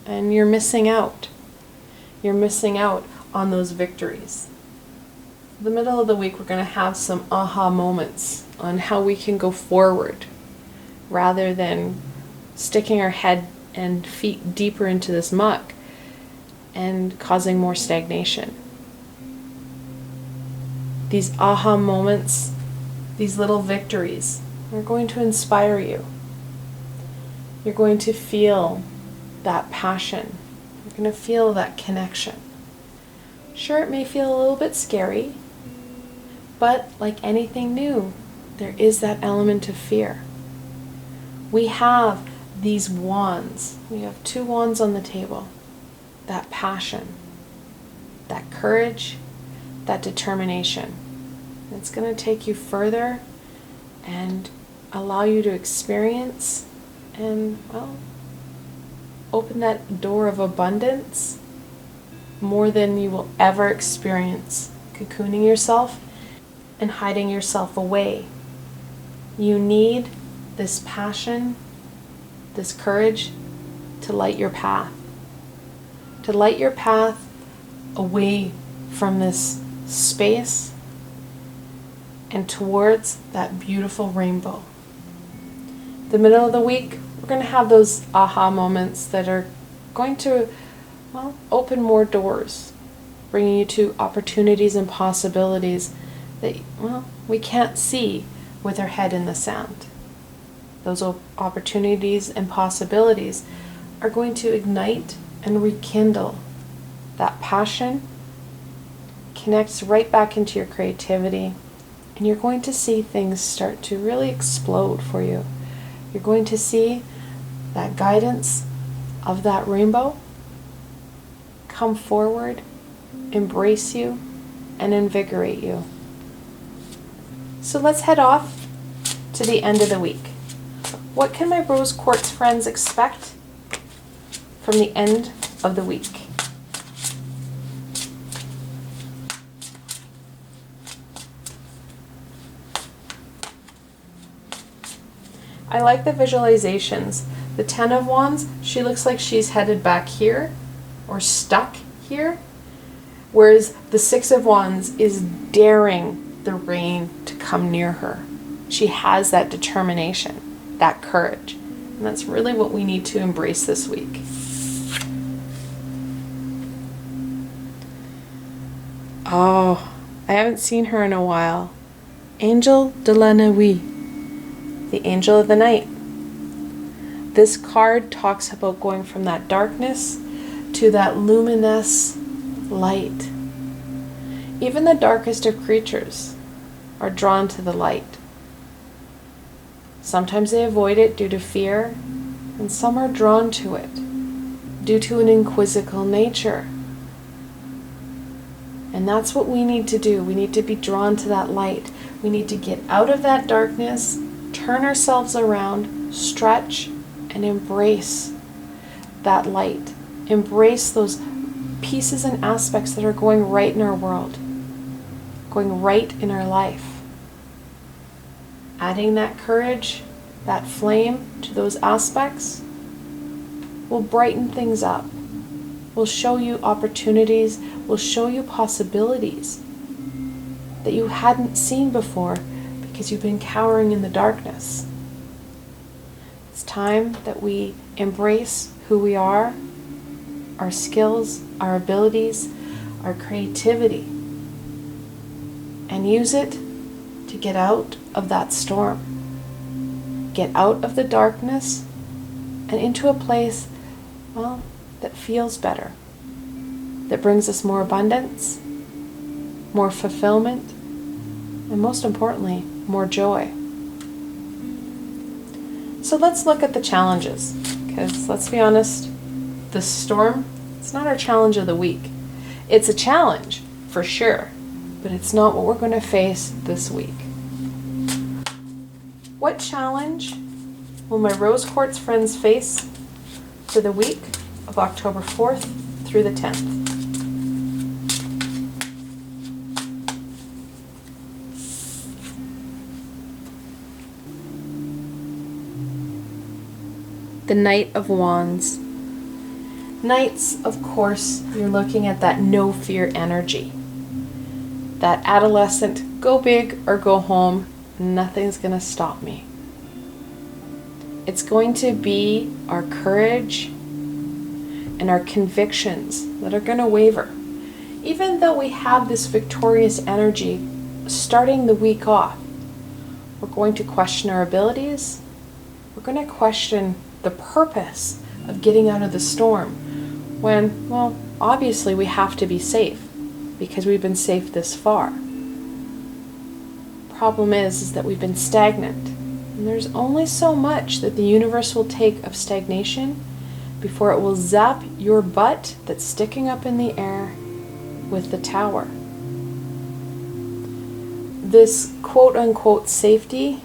and you're missing out. You're missing out on those victories. The middle of the week, we're going to have some aha moments on how we can go forward rather than sticking our head and feet deeper into this muck and causing more stagnation. These aha moments, these little victories, are going to inspire you. You're going to feel that passion. You're going to feel that connection. Sure, it may feel a little bit scary, but like anything new, there is that element of fear. We have these wands. We have 2 wands on the table. That passion, that courage, that determination. It's going to take you further and allow you to experience and, open that door of abundance more than you will ever experience cocooning yourself and hiding yourself away. You need this passion, this courage to light your path. To light your path away from this space and towards that beautiful rainbow. The middle of the week, we're going to have those aha moments that are going to, open more doors, bringing you to opportunities and possibilities that, we can't see with our head in the sand. Those opportunities and possibilities are going to ignite and rekindle that passion, connects right back into your creativity, and you're going to see things start to really explode for you. You're going to see that guidance of that rainbow come forward, embrace you, and invigorate you. So let's head off to the end of the week. What can my rose quartz friends expect from the end of the week? I like the visualizations. The Ten of Wands, she looks like she's headed back here or stuck here, whereas the Six of Wands is daring the rain to come near her. She has that determination, that courage, and that's really what we need to embrace this week. Oh, I haven't seen her in a while. Angel de la Nuit, the angel of the night. This card talks about going from that darkness to that luminous light. Even the darkest of creatures are drawn to the light. Sometimes they avoid it due to fear, and some are drawn to it due to an inquisitive nature. And that's what we need to do. We need to be drawn to that light. We need to get out of that darkness, turn ourselves around, stretch, and embrace that light. Embrace those pieces and aspects that are going right in our world, going right in our life. Adding that courage, that flame to those aspects will brighten things up, will show you opportunities, will show you possibilities that you hadn't seen before because you've been cowering in the darkness. It's time that we embrace who we are, our skills, our abilities, our creativity, and use it to get out of that storm, get out of the darkness and into a place, that feels better, that brings us more abundance, more fulfillment, and most importantly, more joy. So let's look at the challenges. Because let's be honest, the storm, it's not our challenge of the week. It's a challenge, for sure, but it's not what we're going to face this week. What challenge will my rose quartz friends face for the week of October 4th through the 10th? The Knight of Wands. Knights, of course, you're looking at that no fear energy. That adolescent, go big or go home, nothing's going to stop me. It's going to be our courage and our convictions that are going to waver. Even though we have this victorious energy starting the week off, we're going to question our abilities. We're going to question the purpose of getting out of the storm when, well, obviously we have to be safe because we've been safe this far. Problem is that we've been stagnant, and there's only so much that the universe will take of stagnation before it will zap your butt that's sticking up in the air with the tower. This quote-unquote safety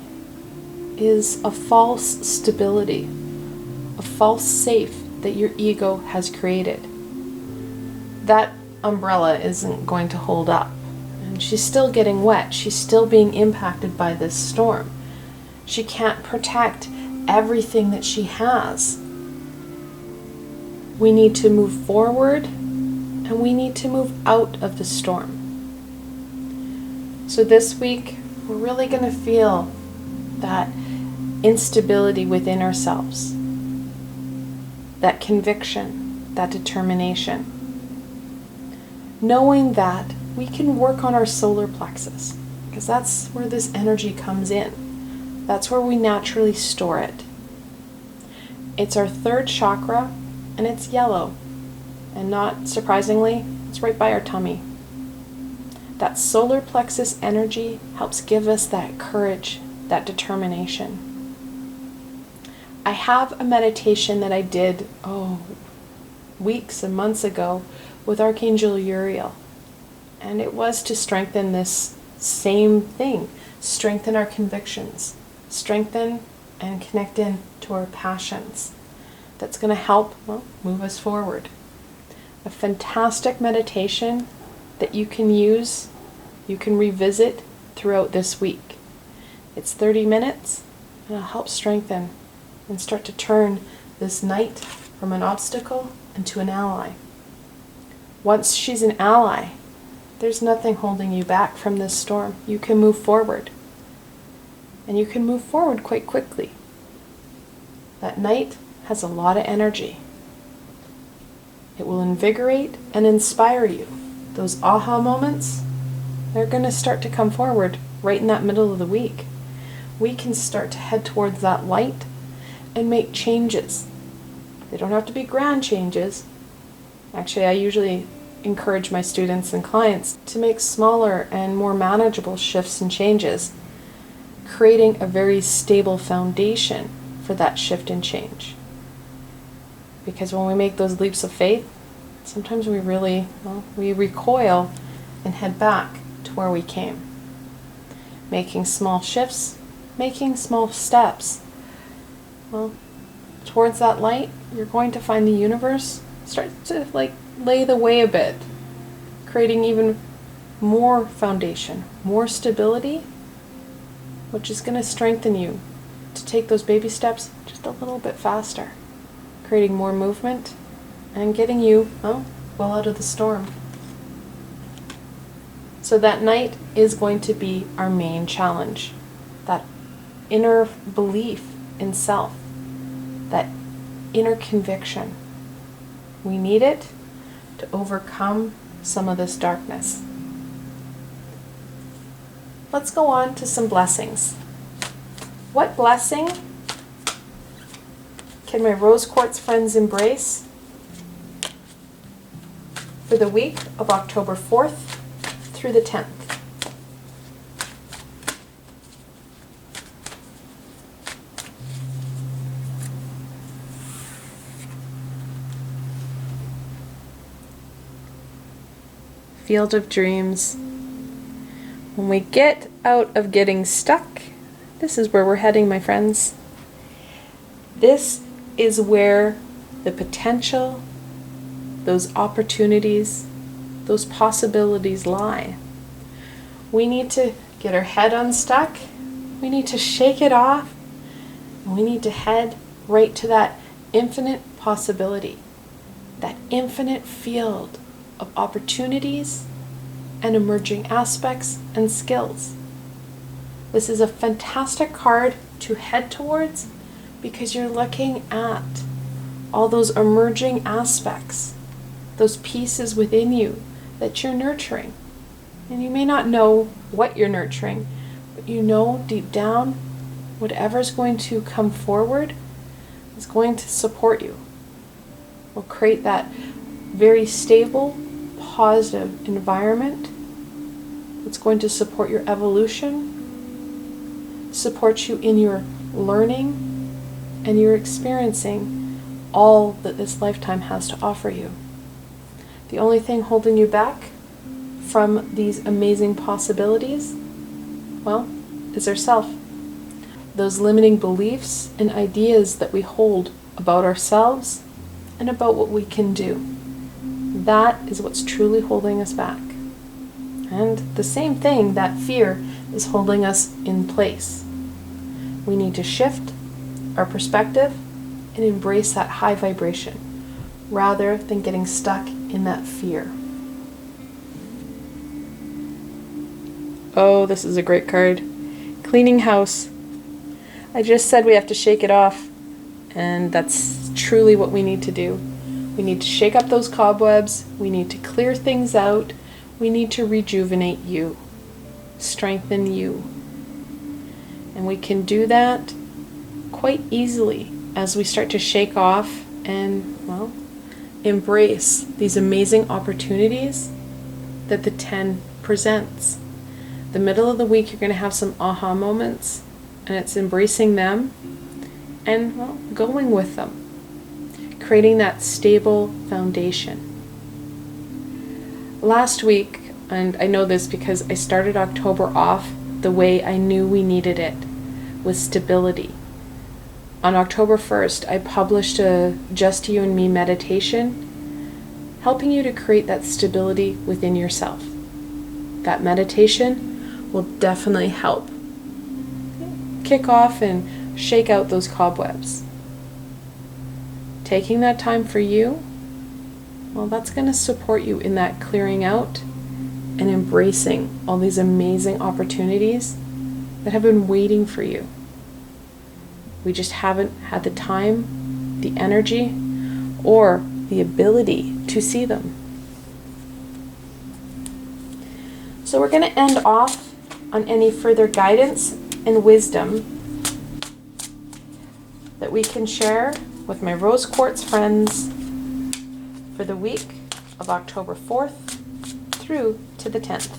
is a false stability, a false safe that your ego has created. That umbrella isn't going to hold up. And she's still getting wet. She's still being impacted by this storm. She can't protect everything that she has. We need to move forward, and we need to move out of the storm. So this week, we're really going to feel that instability within ourselves, that conviction, that determination. Knowing that we can work on our solar plexus, because that's where this energy comes in. That's where we naturally store it. It's our third chakra, and it's yellow. And not surprisingly, it's right by our tummy. That solar plexus energy helps give us that courage, that determination. I have a meditation that I did, weeks and months ago with Archangel Uriel. And it was to strengthen this same thing, strengthen our convictions, strengthen and connect in to our passions. That's going to help, move us forward. A fantastic meditation that you can use, you can revisit throughout this week. It's 30 minutes, and it'll help strengthen and start to turn this knight from an obstacle into an ally. Once she's an ally, there's nothing holding you back from this storm. You can move forward. And you can move forward quite quickly. That knight has a lot of energy. It will invigorate and inspire you. Those aha moments, they're going to start to come forward right in that middle of the week. We can start to head towards that light and make changes. They don't have to be grand changes. Actually, I usually encourage my students and clients to make smaller and more manageable shifts and changes, creating a very stable foundation for that shift and change. Because when we make those leaps of faith, sometimes we recoil and head back to where we came. Making small shifts, making small steps. Towards that light, you're going to find the universe start to lay the way a bit, creating even more foundation, more stability, which is going to strengthen you to take those baby steps just a little bit faster, creating more movement and getting you well out of the storm. So that night is going to be our main challenge, that inner belief in self, that inner conviction. We need it to overcome some of this darkness. Let's go on to some blessings. What blessing can my rose quartz friends embrace for the week of October 4th through the 10th? field of dreams. When we get out of getting stuck, this is where we're heading, my friends. This is where the potential, those opportunities, those possibilities lie. We need to get our head unstuck. We need to shake it off. And we need to head right to that infinite possibility, that infinite field of opportunities and emerging aspects and skills. This is a fantastic card to head towards because you're looking at all those emerging aspects, those pieces within you that you're nurturing. And you may not know what you're nurturing, but you know deep down, whatever's going to come forward is going to support you. Will create that very stable, positive environment that's going to support your evolution, support you in your learning, and your experiencing all that this lifetime has to offer you. The only thing holding you back from these amazing possibilities, well, is ourself. Those limiting beliefs and ideas that we hold about ourselves and about what we can do. That is what's truly holding us back. And the same thing, that fear, is holding us in place. We need to shift our perspective and embrace that high vibration rather than getting stuck in that fear. Oh, this is a great card. Cleaning house. I just said we have to shake it off, and that's truly what we need to do. We need to shake up those cobwebs. We need to clear things out. We need to rejuvenate you, strengthen you. And we can do that quite easily as we start to shake off and, well, embrace these amazing opportunities that the 10 presents. The middle of the week, you're going to have some aha moments, and it's embracing them and, well, going with them, creating that stable foundation. Last week, and I know this because I started October off the way I knew we needed it, with stability. On October 1st, I published a Just You and Me meditation, helping you to create that stability within yourself. That meditation will definitely help kick off and shake out those cobwebs. Taking that time for you, well, that's going to support you in that clearing out and embracing all these amazing opportunities that have been waiting for you. We just haven't had the time, the energy, or the ability to see them. So we're going to end off on any further guidance and wisdom that we can share with my rose quartz friends for the week of October 4th through to the 10th.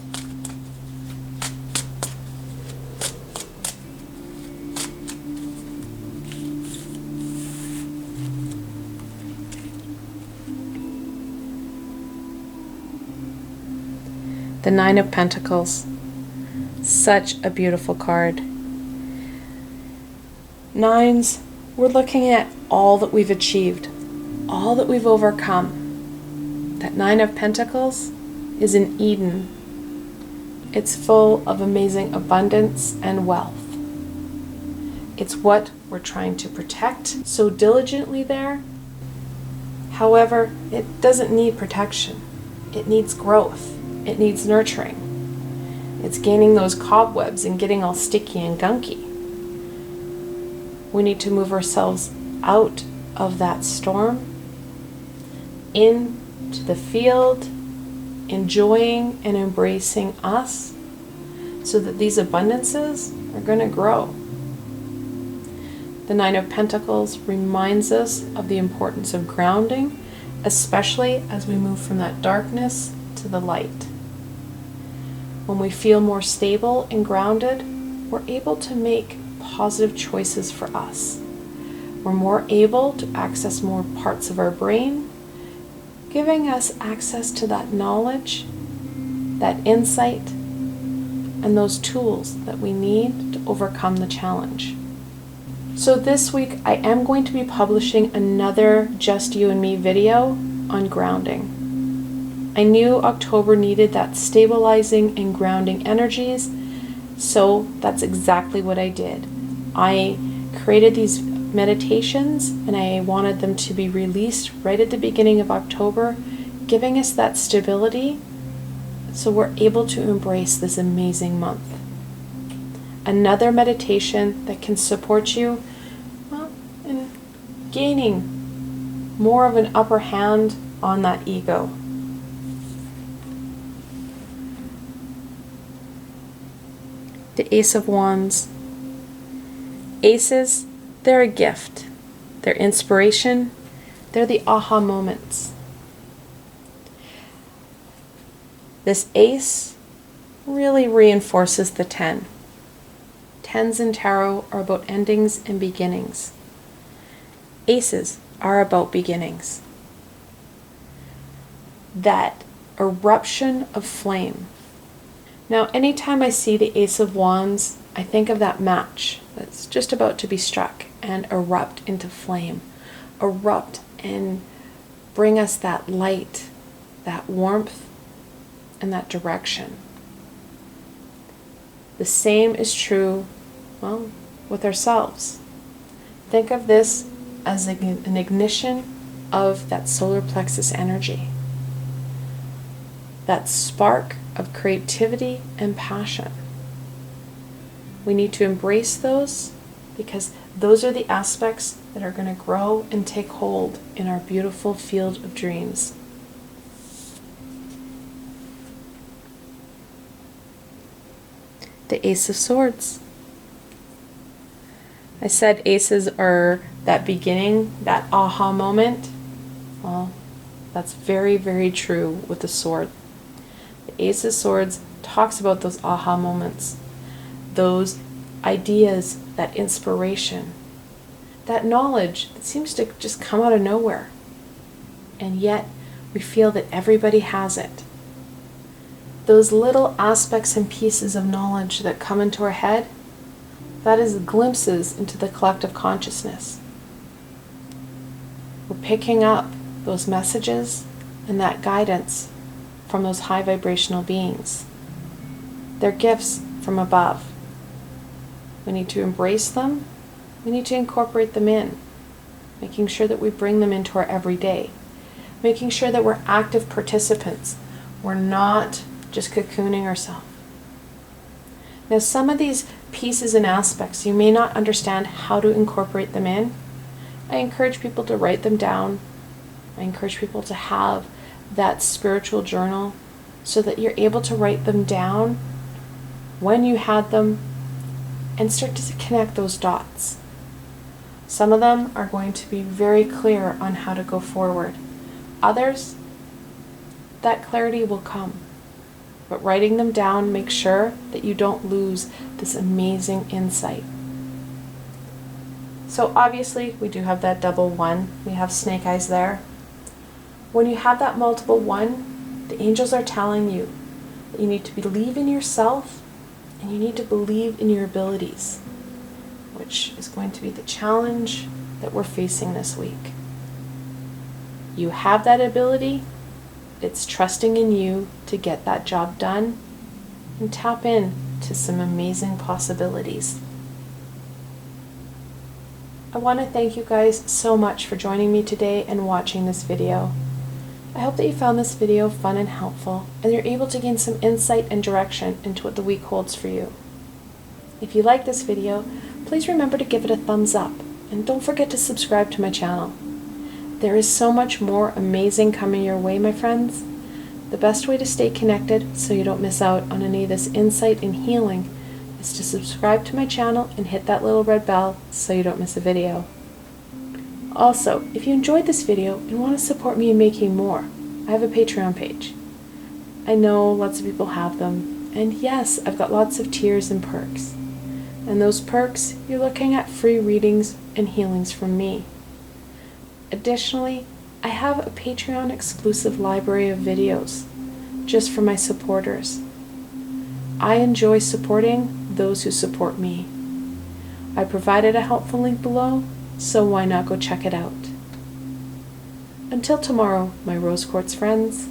The Nine of Pentacles. Such a beautiful card. Nines, we're looking at all that we've achieved, all that we've overcome. That Nine of Pentacles is in Eden. It's full of amazing abundance and wealth. It's what we're trying to protect so diligently there. However, it doesn't need protection. It needs growth. It needs nurturing. It's gaining those cobwebs and getting all sticky and gunky. We need to move ourselves out of that storm, into the field, enjoying and embracing us, so that these abundances are going to grow. The Nine of Pentacles reminds us of the importance of grounding, especially as we move from that darkness to the light. When we feel more stable and grounded, we're able to make positive choices for us. We're more able to access more parts of our brain, giving us access to that knowledge that insight, and those tools that we need to overcome the challenge. So this week I am going to be publishing another Just You and Me video on grounding. I knew October needed that stabilizing and grounding energies, so that's exactly what I did. I created these meditations and I wanted them to be released right at the beginning of October, giving us that stability so we're able to embrace this amazing month. Another meditation that can support you in gaining more of an upper hand on that ego. The Ace of Wands. Aces, they're a gift. They're inspiration. They're the aha moments. This ace really reinforces the 10. Tens in tarot are about endings and beginnings. Aces are about beginnings. That eruption of flame. Now, anytime I see the Ace of Wands, I think of that match that's just about to be struck and erupt into flame. Erupt and bring us that light, that warmth, and that direction. The same is true, with ourselves. Think of this as an ignition of that solar plexus energy. That spark of creativity and passion. We need to embrace those because those are the aspects that are going to grow and take hold in our beautiful field of dreams. The Ace of Swords. I said aces are that beginning, that aha moment. Well, that's very, very true with the sword. The Ace of Swords talks about those aha moments, those ideas, that inspiration, that knowledge that seems to just come out of nowhere. And yet we feel that everybody has it. Those little aspects and pieces of knowledge that come into our head, that is glimpses into the collective consciousness. We're picking up those messages and that guidance from those high vibrational beings. They're gifts from above. We need to embrace them. We need to incorporate them in, making sure that we bring them into our everyday, making sure that we're active participants. We're not just cocooning ourselves. Now, some of these pieces and aspects, you may not understand how to incorporate them in. I encourage people to write them down. I encourage people to have that spiritual journal so that you're able to write them down when you had them and start to connect those dots. Some of them are going to be very clear on how to go forward. Others, that clarity will come. But writing them down, make sure that you don't lose this amazing insight. So obviously we do have that double 1. We have snake eyes there. When you have that multiple 1, the angels are telling you that you need to believe in yourself and you need to believe in your abilities, which is going to be the challenge that we're facing this week. You have that ability. It's trusting in you to get that job done and tap in to some amazing possibilities. I want to thank you guys so much for joining me today and watching this video. I hope that you found this video fun and helpful and you're able to gain some insight and direction into what the week holds for you. If you like this video, please remember to give it a thumbs up and don't forget to subscribe to my channel. There is so much more amazing coming your way, my friends. The best way to stay connected so you don't miss out on any of this insight and healing is to subscribe to my channel and hit that little red bell so you don't miss a video. Also, if you enjoyed this video and want to support me in making more, I have a Patreon page. I know lots of people have them, and yes, I've got lots of tiers and perks. And those perks, you're looking at free readings and healings from me. Additionally, I have a Patreon exclusive library of videos just for my supporters. I enjoy supporting those who support me. I provided a helpful link below, so why not go check it out? Until tomorrow, my rose quartz friends.